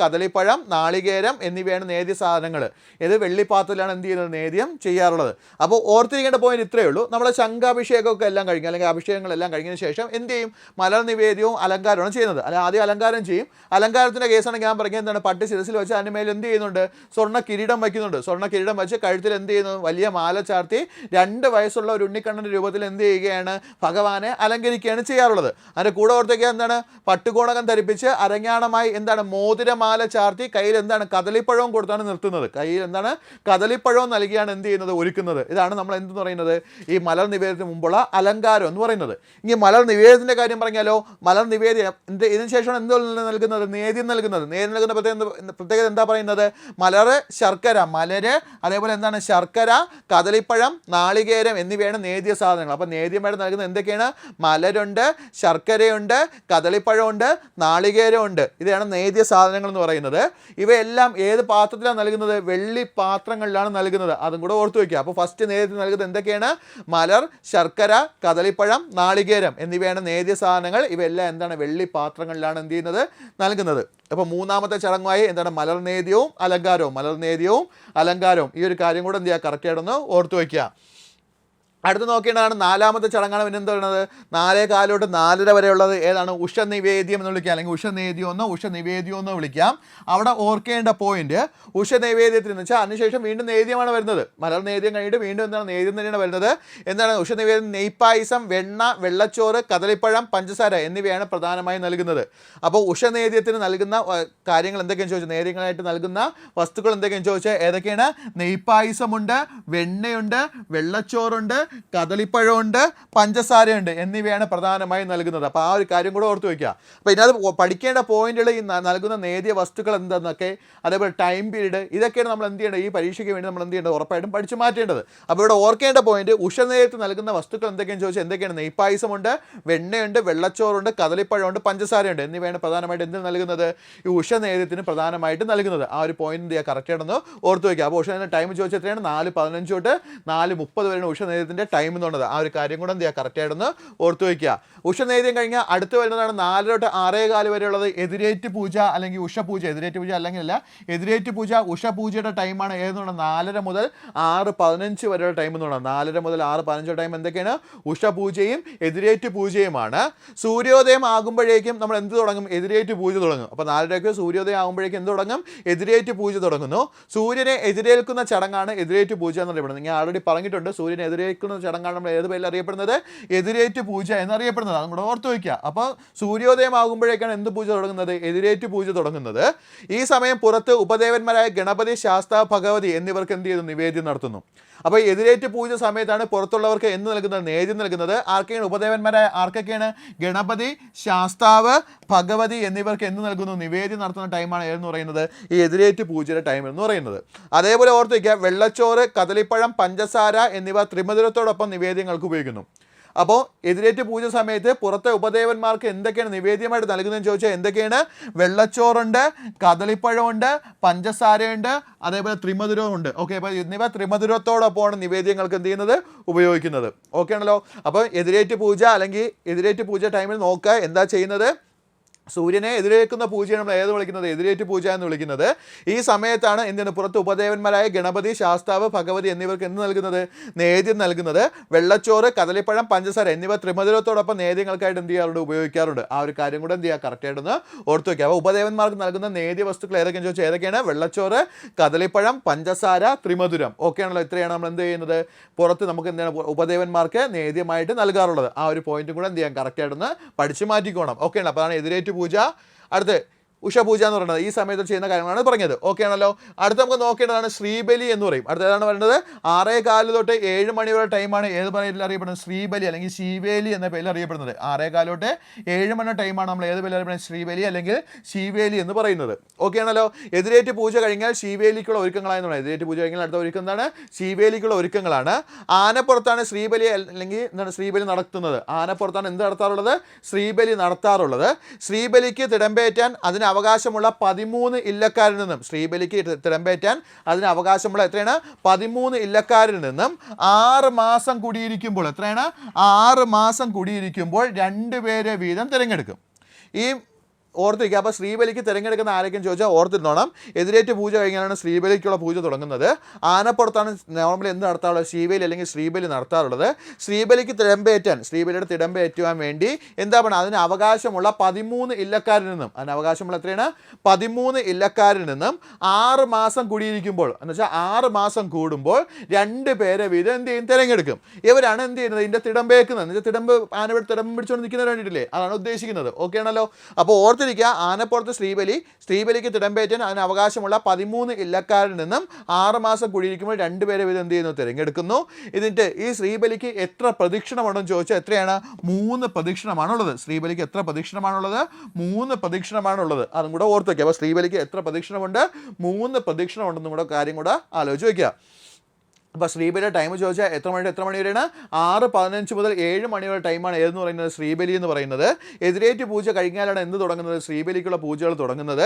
Speaker 1: കദളിപ്പഴം, നാളികേരം എന്നിവയാണ് നേദ്യ സാധനങ്ങൾ. ഇത് വെള്ളിപ്പാത്രത്തിലാണ് എന്ത് ചെയ്യുന്നത്? നേദ്യം ചെയ്യാറുള്ളത്. അപ്പോൾ ഓർത്തിരിക്കേണ്ട പോയിന്റ് ഇത്രയേ ഉള്ളൂ. നമ്മൾ ശംഖാഭിഷേകമൊക്കെ എല്ലാം കഴിഞ്ഞ് അല്ലെങ്കിൽ അഭിഷേകങ്ങളെല്ലാം കഴിഞ്ഞതിന് ശേഷം എന്ത് ചെയ്യും? മലർ നിവേദ്യവും അലങ്കാരമാണ് ചെയ്യുന്നത്. അല്ല, ആദ്യം അലങ്കാരം ചെയ്യും. അലങ്കാരത്തിൻ്റെ കേസാണെങ്കിൽ ഞാൻ പറഞ്ഞത് എന്താണ്? പട്ട് ശിരസിൽ വെച്ച് അതിന് മേൽ എന്ത് ചെയ്യുന്നുണ്ട്? സ്വർണ്ണ കിരീടം വയ്ക്കുന്നുണ്ട്. സ്വർണ്ണ കിരീടം വെച്ച് കഴുത്തിൽ എന്ത് ചെയ്യുന്നു? വലിയ മാല ചാർത്തി 2 വയസ്സുള്ള ഒരു ഉണ്ണിക്കണ്ണൻ്റെ രൂപത്തിൽ എന്ത് ചെയ്യുകയാണ്? ഭഗവാനെ അലങ്കരിക്കുകയാണ് ചെയ്യാറുള്ളത്. അതിൻ്റെ കൂടെ ഓർത്തേക്കുക എന്താണ്? പട്ടുകോണകം ധരിപ്പിച്ച് അരഞ്ഞാണമായി എന്താണ്? മോതിരമാല ചാർത്തി കയ്യിൽ എന്താണ്? കദളിപ്പഴവും കൊടുത്താണ് നിർത്തുന്നത്. കയ്യിൽ എന്താണ്? കദളിപ്പഴവും നൽകിയാണ് എന്ത് ചെയ്യുന്നത്? ഒരുക്കുന്നത്. ഇതാണ് നമ്മൾ എന്തെന്ന് പറയുന്നത്? ഈ മലർ നിവേദ്യത്തിന് മുമ്പുള്ള അലങ്കാരം എന്ന് പറയുന്നത്. ഇനി മലർ നിവേദ്യത്തിൻ്റെ കാര്യം പറഞ്ഞാലോ? മലർ നിവേദ്യം ഇതിന് ശേഷമാണ് എന്ത് നൽകുന്നത്? നേദ്യം നൽകുന്നത്. നേദ്യം നൽകുന്ന പ്രത്യേകത എന്താ പറയുന്നത്? മലര്, ശർക്കര, അതേപോലെ എന്താണ്? ശർക്കര, കദളിപ്പഴം, നാളികേരം എന്നിവയാണ് നേദ്യ സാധനങ്ങൾ. അപ്പോൾ നേദ്യമായിട്ട് നൽകുന്നത് എന്തൊക്കെയാണ്? മലർ, മലരുണ്ട്, ശർക്കരയുണ്ട്, കദളിപ്പഴമുണ്ട്, നാളികേരമുണ്ട്. ഇതാണ് നേദ്യ സാധനങ്ങൾ എന്ന് പറയുന്നത്. ഇവയെല്ലാം ഏത് പാത്രത്തിലാണ് നൽകുന്നത്? വെള്ളി പാത്രങ്ങളിലാണ് നൽകുന്നത്. അതും കൂടെ ഓർത്തു വയ്ക്കുക. അപ്പോൾ ഫസ്റ്റ് നേദ്യത്തിന് നൽകുന്നത് എന്തൊക്കെയാണ്? മലർ, ശർക്കര, കദളിപ്പഴം, നാളികേരം എന്നിവയാണ് നേദ്യ സാധനങ്ങൾ. ഇവയെല്ലാം എന്താണ്? വെള്ളി പാത്രങ്ങളിലാണ് എന്ത് ചെയ്യുന്നത്? നൽകുന്നത്. അപ്പോൾ മൂന്നാമത്തെ ചടങ്ങായി എന്താണ്? മലർനേദ്യവും അലങ്കാരവും. ഈ ഒരു കാര്യം കൂടെ എന്ത് ചെയ്യുക? കറക്റ്റായിട്ടൊന്ന് ഓർത്തു വയ്ക്കുക. അടുത്ത് നോക്കേണ്ടതാണ് നാലാമത്തെ ചടങ്ങാണ്. പിന്നെ എന്താ പറയുന്നത്? 4:15 തൊട്ട് 4:30 വരെയുള്ളത് ഏതാണ്? ഉഷനിവേദ്യം എന്ന് വിളിക്കുക, അല്ലെങ്കിൽ ഉഷനിവേദ്യം എന്ന് വിളിക്കാം. അവിടെ ഓർക്കേണ്ട പോയിന്റ് ഉഷനിവേദ്യത്തിന് എന്ന് വെച്ചാൽ അതിനുശേഷം വീണ്ടും നേദ്യമാണ് വരുന്നത്. മലർനേദ്യം കഴിഞ്ഞിട്ട് വീണ്ടും എന്താണ്? നേദ്യം തന്നെയാണ് വരുന്നത്. എന്താണ് ഉഷനിവേദ്യം? നെയ്പായസം, വെണ്ണ, വെള്ളച്ചോറ്, കദളിപ്പഴം, പഞ്ചസാര എന്നിവയാണ് പ്രധാനമായും നൽകുന്നത്. അപ്പോൾ ഉഷനേദ്യത്തിന് നൽകുന്ന കാര്യങ്ങൾ എന്തൊക്കെയാണെന്ന് ചോദിച്ചാൽ, നേദ്യങ്ങളായിട്ട് നൽകുന്ന വസ്തുക്കൾ എന്തൊക്കെയാണെന്ന് ചോദിച്ചാൽ ഏതൊക്കെയാണ്? നെയ്പായസമുണ്ട്, വെണ്ണയുണ്ട്, വെള്ളച്ചോറുണ്ട്, കദളിപ്പഴമുണ്ട്, പഞ്ചസാരയുണ്ട് എന്നിവയാണ് പ്രധാനമായും നൽകുന്നത്. അപ്പോൾ ആ ഒരു കാര്യം കൂടെ ഓർത്ത് വയ്ക്കുക. അപ്പോൾ ഇതിനകത്ത് പഠിക്കേണ്ട പോയിന്റുകൾ ഈ നൽകുന്ന നേദ്യ വസ്തുക്കൾ എന്തെന്നൊക്കെ, അതേപോലെ ടൈം പീരീഡ്, ഇതൊക്കെയാണ് നമ്മൾ എന്ത് ചെയ്യേണ്ടത്? ഈ പരീക്ഷയ്ക്ക് വേണ്ടി നമ്മൾ എന്ത് ചെയ്യേണ്ടത്? ഉറപ്പായിട്ടും പഠിച്ചു മാറ്റേണ്ടത്. അപ്പോൾ ഇവിടെ ഓർക്കേണ്ട പോയിന്റ് ഉഷനേദ്യത്തിന് നൽകുന്ന വസ്തുക്കൾ എന്തൊക്കെയാണെന്ന് ചോദിച്ചാൽ എന്തൊക്കെയാണ്? നെയ്പായസമുണ്ട്, വെണ്ണയുണ്ട്, വെള്ളച്ചോറുണ്ട്, കദളിപ്പഴമുണ്ട്, പഞ്ചസാരയുണ്ട് എന്നിവയാണ് പ്രധാനമായിട്ട് എന്തിന് നൽകുന്നത്? ഈ ഉഷനേദ്യത്തിന് പ്രധാനമായിട്ട് നൽകുന്നത്. ആ ഒരു പോയിന്റ് എന്ത് ചെയ്യുക? കറക്റ്റായിട്ടൊന്ന് ഓർത്ത് വയ്ക്കുക. അപ്പോൾ ഉഷനേദ്യത്തിന് ടൈം ചോദിച്ചാൽ എത്രയാണ്? 4:15 തൊട്ട് 4:30 വരെയാണ് ഉഷനേദ്യത്തിൻ്റെ ടൈം എന്നുള്ളത്. ആ ഒരു കാര്യം കൂടെ എന്ത് ചെയ്യുക? കറക്റ്റായിട്ടൊന്ന് ഓർത്ത് വയ്ക്കുക. ഉഷനേദ്യം കഴിഞ്ഞാൽ അടുത്ത് വരുന്നതാണ് 4 തൊട്ട് 6:15 വരെയുള്ളത് എതിരേറ്റ് പൂജ അല്ലെങ്കിൽ ഉഷപൂജ. എതിരേറ്റ് പൂജ എതിരേറ്റ് പൂജ ഉഷപൂജയുടെ ടൈമാണ് ഏതെന്നുള്ളത് 4:30 മുതൽ 6:15 വരെയുള്ള ടൈം എന്നുള്ളത്. 4:30 മുതൽ 6:15 ടൈം എന്തൊക്കെയാണ്? ഉഷപൂജയും എതിരേറ്റ് പൂജയുമാണ്. സൂര്യോദയം ആകുമ്പോഴേക്കും നമ്മൾ എന്ത് തുടങ്ങും? എതിരേറ്റ് പൂജ തുടങ്ങും. അപ്പോൾ 4:30 സൂര്യോദയം ആകുമ്പോഴേക്കും എന്ത് തുടങ്ങും? എതിരേറ്റ് പൂജ തുടങ്ങുന്നു. സൂര്യനെ എതിരേൽക്കുന്ന ചടങ്ങാണ് എതിരേറ്റ് പൂജ എന്നറിയപ്പെടുന്നത്. ഞാൻ ആൾറെഡി പറഞ്ഞിട്ടുണ്ട്, സൂര്യനെ എതിരേൽക്കുന്ന ചടങ്ങാണ് നമ്മൾ ഏത് പേരിൽ അറിയപ്പെടുന്നത്? എതിരേറ്റ് പൂജ എന്നറിയപ്പെടുന്നത്. അതും കൂടെ ഓർത്ത് വയ്ക്കുക. അപ്പോൾ സൂര്യോദയം ആകുമ്പോഴേക്കാണ് എന്ത് പൂജ തുടങ്ങുന്നത്? എതിരേറ്റ് പൂജ തുടങ്ങുന്നത്. ഈ സമയം പുറത്ത് ഉപദേവന്മാരായ ഗണപതി, ശാസ്താ, ഭഗവതി എന്നിവർക്ക് എന്ത് ചെയ്യുന്നു? നിവേദ്യം നടത്തുന്നു. അപ്പോൾ എതിരേറ്റ് പൂജ സമയത്താണ് പുറത്തുള്ളവർക്ക് എന്ത് നൽകുന്നത്? നേദ്യം നൽകുന്നത്. ആർക്കൊക്കെയാണ്? ഉപദേവന്മാരായ ആർക്കൊക്കെയാണ്? ഗണപതി, ശാസ്താവ്, ഭഗവതി എന്നിവർക്ക് എന്ത് നൽകുന്നു? നിവേദ്യം നടത്തുന്ന ടൈമാണ് ഏതെന്ന് പറയുന്നത്? ഈ എതിരേറ്റ് പൂജയുടെ ടൈം എന്ന് പറയുന്നത്. അതേപോലെ ഓർത്ത് വയ്ക്കുക, വെള്ളച്ചോറ്, കദളിപ്പഴം, പഞ്ചസാര എന്നിവ ത്രിമധുരത്തോടൊപ്പം നിവേദ്യങ്ങൾക്ക് ഉപയോഗിക്കുന്നു. അപ്പോൾ എതിരേറ്റ് പൂജ സമയത്ത് പുറത്തെ ഉപദേവന്മാർക്ക് എന്തൊക്കെയാണ് നിവേദ്യമായിട്ട് നൽകുന്നതെന്ന് ചോദിച്ചാൽ എന്തൊക്കെയാണ്? വെള്ളച്ചോറുണ്ട്, കദളിപ്പഴമുണ്ട്, പഞ്ചസാരയുണ്ട്, അതേപോലെ ത്രിമധുരമുണ്ട്. ഓക്കെ, അപ്പോൾ എന്നിവ ത്രിമധുരത്തോടൊപ്പമാണ് നിവേദ്യങ്ങൾക്ക് എന്ത് ചെയ്യുന്നത്? ഉപയോഗിക്കുന്നത്. ഓക്കെ ആണല്ലോ. അപ്പോൾ എതിരേറ്റ് പൂജ അല്ലെങ്കിൽ എതിരേറ്റ് പൂജ ടൈമിൽ നോക്കുക എന്താ ചെയ്യുന്നത്? സൂര്യനെ എതിരേൽക്കുന്ന പൂജയാണ് നമ്മൾ ഏത് വിളിക്കുന്നത്? എതിരേറ്റ് പൂജ എന്ന് വിളിക്കുന്നത്. ഈ സമയത്താണ് എന്താണ്? പുറത്ത് ഉപദേവന്മാരായ ഗണപതി, ശാസ്താവ്, ഭഗവതി എന്നിവർക്ക് എന്ത് നൽകുന്നത്? നേദ്യം നൽകുന്നത്. വെള്ളച്ചോറ്, കദളിപ്പഴം, പഞ്ചസാര എന്നിവ ത്രിമധുരത്തോടൊപ്പം നേദ്യങ്ങൾക്കായിട്ട് എന്ത് ചെയ്യാറുണ്ട്? ഉപയോഗിക്കാറുണ്ട്. ആ ഒരു കാര്യം കൂടെ എന്ത് ചെയ്യുക? കറക്റ്റായിട്ടൊന്ന് ഓർത്ത് വയ്ക്കുക. അപ്പോൾ ഉപദേവന്മാർക്ക് നൽകുന്ന നേദ്യ വസ്തുക്കൾ ഏതൊക്കെയാണെന്ന് ചോദിച്ചാൽ ഏതൊക്കെയാണ്? വെള്ളച്ചോറ്, കദളിപ്പഴം, പഞ്ചസാര, ത്രിമധുരം. ഓക്കെ ആണല്ലോ. ഇത്രയാണ് നമ്മൾ എന്ത് ചെയ്യുന്നത്? പുറത്ത് നമുക്ക് എന്താണ് ഉപദേവന്മാർക്ക് നേദ്യമായിട്ട് നൽകാറുള്ളത്. ആ ഒരു പോയിന്റും കൂടെ എന്ത് ചെയ്യാം? കറക്റ്റായിട്ടൊന്ന് പഠിച്ചു മാറ്റിക്കോണം. ഓക്കെ ആണ്. അപ്പോൾ അതാണ് എതിരേറ്റ് പൂജ. അടുത്ത് ഉഷപൂജ എന്ന് പറയുന്നത് ഈ സമയത്ത് ചെയ്യുന്ന കാര്യങ്ങളാണ് പറഞ്ഞത്. ഓക്കെ ആണല്ലോ. അടുത്ത് നമുക്ക് നോക്കേണ്ടതാണ് ശ്രീബലി എന്ന് പറയും. അടുത്ത ഏതാണ് പറയുന്നത്? 6:15 തൊട്ട് 7 മണി വരെ ടൈമാണ് ഏത് പേരിൽ അറിയപ്പെടുന്നത്? ശ്രീബലി അല്ലെങ്കിൽ ശീവേലി എന്ന പേരിൽ അറിയപ്പെടുന്നത്. 6:15 തൊട്ട് 7 മണി ടൈമാണ് നമ്മൾ ഏത് പേരിൽ അറിയപ്പെടുന്നത്? ശ്രീബലി അല്ലെങ്കിൽ ശീവേലി എന്ന് പറയുന്നത്. ഓക്കെ ആണല്ലോ. എതിരേറ്റ് പൂജ കഴിഞ്ഞാൽ ശീവേലിക്കുള്ള ഒരുക്കങ്ങളായെന്ന് പറയുന്നത്. എതിരേറ്റ് പൂജ കഴിഞ്ഞാൽ അടുത്ത ഒരുക്കം എന്താണ്? ശീവേലിക്കുള്ള ഒരുക്കങ്ങളാണ്. ആനപ്പുറത്താണ് ശ്രീബലി അല്ലെങ്കിൽ എന്താണ് ശ്രീബലി നടത്തുന്നത്. ആനപ്പുറത്താണ് എന്ത് നടത്താറുള്ളത്? ശ്രീബലി നടത്താറുള്ളത്. ശ്രീബലിക്ക് തിടമ്പേറ്റാൻ അതിന് അവകാശമുള്ള 13 ഇല്ലക്കാരിൽ നിന്നും ശ്രീബലിക്ക് തിടമ്പേറ്റാൻ അതിന് അവകാശമുള്ള എത്രയാണ്? 13 ഇല്ലക്കാരിൽ നിന്നും 6 മാസം കുടിയിരിക്കുമ്പോൾ എത്രയാണ്? 6 മാസം കുടിയിരിക്കുമ്പോൾ 2 പേരെ വീതം തിരഞ്ഞെടുക്കും. ഈ ഓർത്തിരിക്കുക. അപ്പോൾ ശ്രീബലിക്ക് തിരഞ്ഞെടുക്കുന്ന ആരൊക്കെയും ചോദിച്ചാൽ ഓർത്തിരുന്നോണം. എതിരേറ്റ് പൂജ കഴിഞ്ഞാലാണ് ശ്രീബലിക്കുള്ള പൂജ തുടങ്ങുന്നത്. ആനപ്പുറത്താണ് നോർമലി എന്ത് നടത്താറുള്ളത്? ശീവേലി അല്ലെങ്കിൽ ശ്രീബലി നടത്താറുള്ളത്. ശ്രീബലിക്ക് തിടമ്പേറ്റാൻ ശ്രീബലിയുടെ തിടമ്പേറ്റുവാൻ വേണ്ടി എന്താ പറയുക? അതിന് അവകാശമുള്ള 13 ഇല്ലക്കാരിൽ നിന്നും അതിന് അവകാശമുള്ള എത്രയാണ്? 13 ഇല്ലക്കാരിൽ നിന്നും 6 മാസം കുടിയിരിക്കുമ്പോൾ എന്ന് വെച്ചാൽ 6 മാസം കൂടുമ്പോൾ 2 പേരെ വീതം എന്ത് ചെയ്യും? തിരഞ്ഞെടുക്കും. ഇവരാണ് എന്ത് ചെയ്യുന്നത്? ഇതിൻ്റെ തിടമ്പേക്കുന്നത്. എന്ന് വെച്ചാൽ തിടമ്പ് ആനവിടെ തിടമ്പ് പിടിച്ചുകൊണ്ട് നിൽക്കുന്നതിന് വേണ്ടിയിട്ടില്ലേ? അതാണ് ഉദ്ദേശിക്കുന്നത്. ഓക്കെ ആണല്ലോ. അപ്പോൾ ആനപ്പുറത്ത് ശ്രീബലിക്ക് തിടമ്പേറ്റാൻ അതിന് അവകാശമുള്ള 13 ഇല്ലക്കാരിൽ നിന്നും 6 മാസം കുടിയിരിക്കുമ്പോൾ 2 പേരെ വീതം എന്ത് ചെയ്യുന്നു? തിരഞ്ഞെടുക്കുന്നു. ഇതിൻ്റെ ഈ ശ്രീബലിക്ക് എത്ര പ്രദക്ഷിണമുണ്ടെന്ന് ചോദിച്ചാൽ എത്രയാണ്? 3 പ്രദക്ഷിണമാണുള്ളത്. ശ്രീബലിക്ക് എത്ര പ്രദക്ഷിണമാണുള്ളത്? 3 പ്രദക്ഷിണമാണുള്ളത്. അതും കൂടെ ഓർത്ത് വയ്ക്കുക. അപ്പോൾ ശ്രീബലിക്ക് എത്ര പ്രദക്ഷിണമുണ്ട്? 3 പ്രദക്ഷിണമുണ്ടെന്നും കൂടെ കാര്യം കൂടെ ആലോചിച്ച് വയ്ക്കുക. അപ്പോൾ ശ്രീബലിയുടെ ടൈം ചോദിച്ചാൽ എത്ര മണി വരെയാണ്? 6:15 മുതൽ 7 മണി വരെ ടൈമാണ് ഏതെന്ന് പറയുന്നത്? ശ്രീബലി എന്ന് പറയുന്നത്. എതിരേറ്റ് പൂജ കഴിഞ്ഞാലാണ് എന്ത് തുടങ്ങുന്നത്? ശ്രീബലിക്കുള്ള പൂജകൾ തുടങ്ങുന്നത്.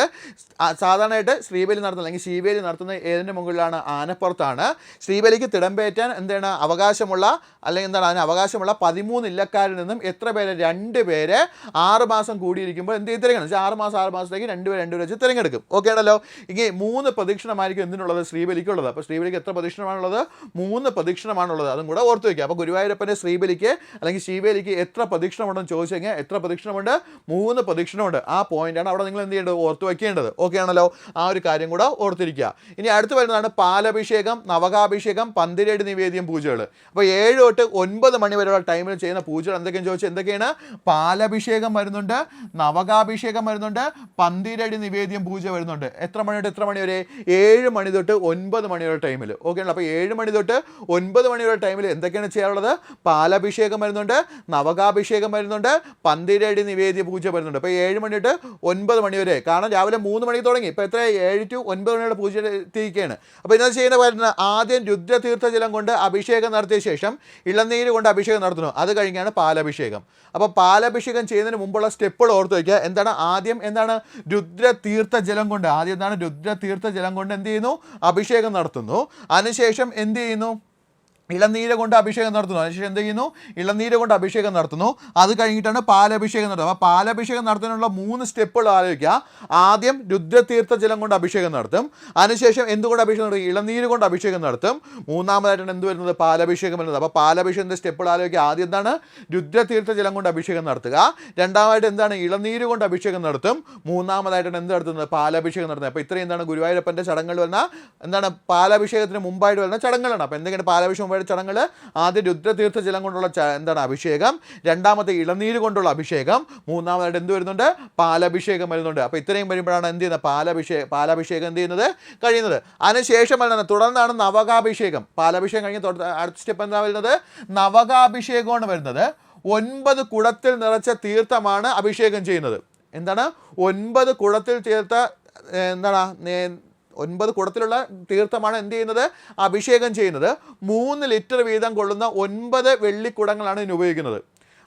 Speaker 1: സാധാരണയായിട്ട് ശ്രീബലി നടത്തുന്നത് അല്ലെങ്കിൽ ശീവേലി നടത്തുന്നത് ഏതിൻ്റെ മുകളിലാണ്? ആനപ്പുറത്താണ്. ശ്രീബലിക്ക് തിടമ്പേറ്റാൻ എന്താണ് അവകാശമുള്ള അല്ലെങ്കിൽ എന്താണ് അതിന് അവകാശമുള്ള 13 ഇല്ലക്കാരിൽ നിന്നും എത്ര പേര്? 2 പേര് 6 മാസം കൂടിയിരിക്കുമ്പോൾ എന്ത് ചെയ്ത് തിരഞ്ഞെടുക്കും? 6 മാസത്തേക്ക് 2 പേര് വെച്ച് തിരഞ്ഞെടുക്കും. ഓക്കെ ആണല്ലോ. ഇങ്ങനെ 3 പ്രദക്ഷിണമായിരിക്കും എന്തിനുള്ളത്? ശ്രീബലിക്കുള്ളത്. അപ്പോൾ ശ്രീബലിക്ക് എത്ര പ്രദക്ഷിണമാണുള്ളത്? 3 പ്രദക്ഷിണമാണുള്ളത്. അതും കൂടെ ഓർത്ത് വയ്ക്കുക. അപ്പോൾ ഗുരുവായൂരപ്പൻ്റെ ശ്രീബലിക്ക് അല്ലെങ്കിൽ ശീവേലിക്ക് എത്ര പ്രദക്ഷിണമുണ്ടെന്ന് ചോദിച്ചു കഴിഞ്ഞാൽ എത്ര പ്രദക്ഷിണമുണ്ട്? 3 പ്രദക്ഷിണമുണ്ട്. ആ പോയിന്റാണ് അവിടെ നിങ്ങൾ എന്ത് ചെയ്യേണ്ടത്? ഓർത്ത് വയ്ക്കേണ്ടത്. ഓക്കെ ആണല്ലോ. ആ ഒരു കാര്യം കൂടെ ഓർത്തിരിക്കുക. ഇനി അടുത്ത് വരുന്നതാണ് പാലഭിഷേകം, നവകാഭിഷേകം, പന്തിരടി നിവേദ്യം പൂജകൾ. അപ്പോൾ 7 തൊട്ട് 9 മണി വരെയുള്ള ടൈമിൽ ചെയ്യുന്ന പൂജകൾ എന്തൊക്കെയെന്ന് ചോദിച്ചാൽ എന്തൊക്കെയാണ്? പാലഭിഷേകം വരുന്നുണ്ട്, നവകാഭിഷേകം വരുന്നുണ്ട്, പന്തിരടി നിവേദ്യം പൂജ വരുന്നുണ്ട്. എത്ര മണി തൊട്ട് എത്ര മണി വരെ? 7 മണി തൊട്ട് 9 മണി വരെ ടൈമിൽ. ഓക്കെ ആണല്ലോ. അപ്പോൾ 7 മണി തൊട്ട് 9 മണി വരെ ടൈമിൽ എന്തൊക്കെയാണ് ചെയ്യാറുള്ളത്? പാലഭിഷേകം വരുന്നുണ്ട്, നവകാഭിഷേകം വരുന്നുണ്ട്, പന്തിരടി നിവേദ്യ പൂജ വരുന്നുണ്ട്. അപ്പോൾ 7 മണി തൊട്ട് 9 മണി വരെ. കാരണം രാവിലെ 3 മണിക്ക് തുടങ്ങി, ഇപ്പോൾ എത്ര 7 to 9 മണിയുടെ പൂജ എത്തിയിരിക്കുകയാണ്. അപ്പോൾ ഇന്നത് ചെയ്യുന്ന പറയുന്നത് ആദ്യം രുദ്രതീർത്ഥ ജലം കൊണ്ട് അഭിഷേകം നടത്തിയ ശേഷം ഇളനീര് കൊണ്ട് അഭിഷേകം നടത്തുന്നു. അത് കഴിഞ്ഞാണ് പാലഭിഷേകം. അപ്പോൾ പാലഭിഷേകം ചെയ്യുന്നതിന് മുമ്പുള്ള സ്റ്റെപ്പുകൾ ഓർത്ത് വയ്ക്കുക. എന്താണ്? ആദ്യം എന്താണ്? രുദ്രതീർത്ഥ ജലം കൊണ്ട് ആദ്യം എന്താണ്? രുദ്രതീർത്ഥ ജലം കൊണ്ട് എന്ത് ചെയ്യുന്നു? അഭിഷേകം നടത്തുന്നു. അതിനുശേഷം എന്ത് ചെയ്യുന്നു? ഇളനീര് കൊണ്ട് അഭിഷേകം നടത്തുന്നു. അതിനുശേഷം എന്ത് ചെയ്യുന്നു? ഇളനീര് കൊണ്ട് അഭിഷേകം നടത്തുന്നു. അത് കഴിഞ്ഞിട്ടാണ് പാലഭിഷേകം നടത്തുന്നത്. അപ്പോൾ പാലഭിഷേകം നടത്താനുള്ള 3 സ്റ്റെപ്പുകൾ ആലോചിക്കുക. ആദ്യം രുദ്രതീർത്ഥ ജലം കൊണ്ട് അഭിഷേകം നടത്തും. അതിനുശേഷം എന്തുകൊണ്ട് അഭിഷേകം നടത്തും? ഇളനീര് കൊണ്ട് അഭിഷേകം നടത്തും. മൂന്നാമതായിട്ടാണ് എന്ത് വരുന്നത്? പാലഭിഷേകം വരുന്നത്. അപ്പോൾ പാലഭിഷേകത്തിൻ്റെ സ്റ്റെപ്പുകൾ ആലോചിക്കുക. ആദ്യം എന്താണ്? രുദ്രതീർത്ഥ ജലം കൊണ്ട് അഭിഷേകം നടത്തുക. രണ്ടാമതായിട്ട് എന്താണ്? ഇളനീര് കൊണ്ട് അഭിഷേകം നടത്തും. മൂന്നാമതായിട്ടാണ് എന്ത് നടത്തുന്നത്? പാലഭിഷേകം നടത്തുന്നത്. അപ്പോൾ ഇത്രയും എന്താണ് ഗുരുവായൂരപ്പൻ്റെ ചടങ്ങുകൾ വരുന്ന എന്താണ്? പാലഭിഷേകത്തിന് മുമ്പായിട്ട് വരുന്ന ചടങ്ങുകളാണ്. അപ്പോൾ എന്തൊക്കെയാണ് പാലഭിഷേകം ചടങ്ങുകൾ? ആദ്യം രുദ്രതീർത്ഥ ജലം കൊണ്ടുള്ള എന്താണ്? അഭിഷേകം. രണ്ടാമത്തെ ഇളനീര് കൊണ്ടുള്ള അഭിഷേകം. മൂന്നാമതായിട്ട് എന്ത് വരുന്നുണ്ട്? പാലഭിഷേകം വരുന്നുണ്ട്. അപ്പോൾ ഇത്രയും വരുമ്പോഴാണ് എന്ത് ചെയ്യുന്നത്? പാലഭിഷേകം എന്ത് ചെയ്യുന്നത്? കഴിയുന്നത്. അതിനുശേഷം തുടർന്നാണ് നവകാഭിഷേകം. പാലഭിഷേകം കഴിഞ്ഞ് അടുത്ത സ്റ്റെപ്പ് എന്താ വരുന്നത്? നവകാഭിഷേകമാണ് വരുന്നത്. 9 കുടത്തിൽ നിറച്ച തീർത്ഥമാണ് അഭിഷേകം ചെയ്യുന്നത്. എന്താണ്? 9 കുടത്തിൽ ചേർത്ത എന്താണ്? 9 കുടത്തിലുള്ള തീർത്ഥമാണ് എന്ത് ചെയ്യുന്നത്? അഭിഷേകം ചെയ്യുന്നത്. 3 ലിറ്റർ വീതം കൊള്ളുന്ന 9 വെള്ളിക്കുടങ്ങളാണ് ഇതിന് ഉപയോഗിക്കുന്നത്.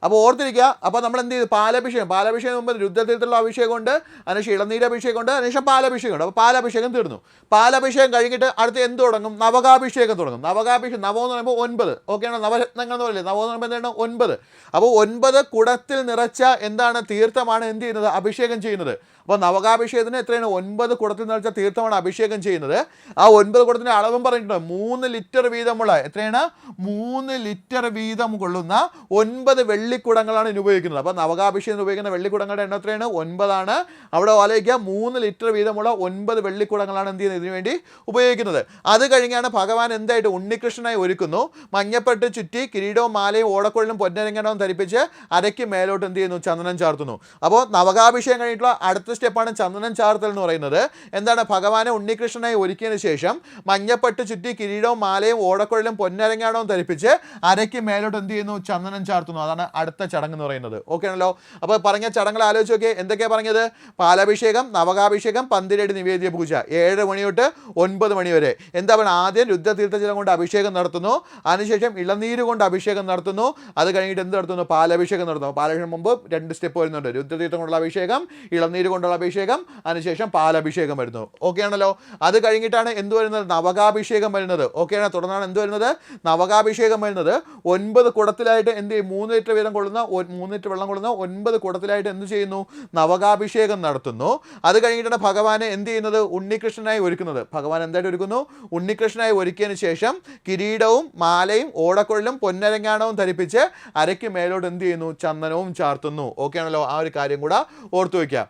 Speaker 1: അപ്പോൾ ഓർത്തിരിക്കുക. അപ്പോൾ നമ്മൾ എന്ത് ചെയ്തു? പാലഭിഷേകം മുമ്പ് രുദ്രതീർത്ഥത്തിലുള്ള അഭിഷേകമുണ്ട്, അതിനുശേഷം ഇളനീര് അഭിഷേകമുണ്ട്, അതിനുശേഷം പാലഭിഷേകമുണ്ട്. അപ്പോൾ പാലഭിഷേകം തീർന്നു. പാലഭിഷേകം കഴിഞ്ഞിട്ട് അടുത്ത് എന്ത് തുടങ്ങും? നവകാഭിഷേകം തുടങ്ങും. നവകാഭിഷേകം, നവം എന്ന് പറയുമ്പോൾ 9. ഓക്കെയാണ്. നവരത്നങ്ങൾ എന്ന് പറയില്ലേ? നവം എന്ന് പറയുമ്പോൾ എന്താണ്? 9. അപ്പോൾ 9 കുടത്തിൽ നിറച്ച എന്താണ്? തീർത്ഥമാണ് എന്ത് ചെയ്യുന്നത്? അഭിഷേകം ചെയ്യുന്നത്. അപ്പോൾ നവകാഭിഷേകത്തിന് എത്രയാണ്? 9 കുടത്തിൽ നിറച്ച തീർത്ഥമാണ് അഭിഷേകം ചെയ്യുന്നത്. ആ 9 കുടത്തിൻ്റെ അളവും പറഞ്ഞിട്ടുണ്ട്. 3 ലിറ്റർ വീതമുള്ള എത്രയാണ്? 3 ലിറ്റർ വീതം കൊള്ളുന്ന 9 വെള്ളിക്കുടങ്ങളാണ് ഇതിന് ഉപയോഗിക്കുന്നത്. അപ്പോൾ നവകാഭിഷേകത്തിന് ഉപയോഗിക്കുന്ന വെള്ളിക്കുടങ്ങളുടെ എണ്ണം എത്രയാണ്? 9 ആണ്. അവിടെ ആലോചിക്കുക. 3 ലിറ്റർ വീതമുള്ള 9 വെള്ളിക്കുടങ്ങളാണ് എന്ത് ചെയ്യുന്നത്? ഇതിനു വേണ്ടി ഉപയോഗിക്കുന്നത്. അത് കഴിഞ്ഞാണ് ഭഗവാൻ എന്തായിട്ട് ഉണ്ണികൃഷ്ണനായി ഒരുക്കുന്നു. മഞ്ഞപ്പെട്ട് ചുറ്റി കിരീടവും മാലയും ഓടക്കുഴലും പൊന്നരങ്ങണവും ധരിപ്പിച്ച് അരയ്ക്ക് മേലോട്ട് എന്ത് ചെയ്യുന്നു? ചന്ദനം ചാർത്തുന്നു. അപ്പോൾ നവകാഭിഷേകം കഴിഞ്ഞിട്ടുള്ള അടുത്ത സ്റ്റെപ്പാണ് ചന്ദനം ചാർത്തൽ എന്ന് പറയുന്നത്. എന്താണ്? ഭഗവാനെ ഉണ്ണികൃഷ്ണനായി ഒരുക്കിയതിന് ശേഷം മഞ്ഞപ്പെട്ട് ചുറ്റി കിരീടവും മാലയും ഓടക്കുഴലും പൊന്നരങ്ങാണവും ധരിപ്പിച്ച് അരയ്ക്ക് മേലോട്ട് എന്ത് ചെയ്യുന്നു? ചന്ദനം ചാർത്തുന്നു. അതാണ് അടുത്ത ചടങ്ങ് എന്ന് പറയുന്നത്. ഓക്കെ ആണല്ലോ. അപ്പോൾ പറഞ്ഞ ചടങ്ങുകൾ ആലോചിച്ച് നോക്കിയേ. എന്തൊക്കെയാണ് പറഞ്ഞത്? പാലഭിഷേകം, നവകാഭിഷേകം, പന്തിരടി നിവേദ്യ പൂജ. 7 മണി തൊട്ട് 9 മണി വരെ. എന്താ പറയുക? ആദ്യം രുദ്രതീർത്ഥ ജലം കൊണ്ട് അഭിഷേകം നടത്തുന്നു. അതിനുശേഷം ഇളനീര് കൊണ്ട് അഭിഷേകം നടത്തുന്നു. അത് കഴിഞ്ഞിട്ട് എന്ത് നടത്തുന്നു? പാലഭിഷേകം നടത്തുന്നു. പാലഭിഷേകം മുമ്പ് 2 സ്റ്റെപ്പ് വരുന്നുണ്ട്. രുദ്രതീർത്ഥം കൊണ്ടുള്ള അഭിഷേകം, ഇളനീര് കൊണ്ടുള്ള അഭിഷേകം, അതിനുശേഷം പാലഭിഷേകം വരുന്നു. ഓക്കെ ആണല്ലോ. അത് കഴിഞ്ഞിട്ടാണ് എന്ത് വരുന്നത്? നവകാഭിഷേകം വരുന്നത്. ഓക്കെയാണ്. തുടർന്നാണ് എന്ത് വരുന്നത്? നവകാഭിഷേകം വരുന്നത്. 9 കുടത്തിലായിട്ട് എന്ത് ചെയ്യും? 3 ലിറ്റർ വീതം കൊള്ളുന്ന 3 ലിറ്റർ വെള്ളം കൊള്ളുന്ന 9 കുടത്തിലായിട്ട് എന്ത് ചെയ്യുന്നു? നവകാഭിഷേകം നടത്തുന്നു. അത് കഴിഞ്ഞിട്ടാണ് ഭഗവാനെ എന്ത് ചെയ്യുന്നത്? ഉണ്ണികൃഷ്ണനായി ഒരുക്കുന്നത്. ഭഗവാൻ എന്തായിട്ട് ഒരുക്കുന്നു? ഉണ്ണികൃഷ്ണനായി ഒരുക്കിയതിന് ശേഷം കിരീടവും മാലയും ഓടക്കുഴലും പൊന്നരങ്ങാണവും ധരിപ്പിച്ച് അരയ്ക്ക് മേലോട്ട് എന്ത് ചെയ്യുന്നു? ചന്ദനവും ചാർത്തുന്നു. ഓക്കെ ആണല്ലോ. ആ ഒരു കാര്യം കൂടെ ഓർത്തു വയ്ക്കുക.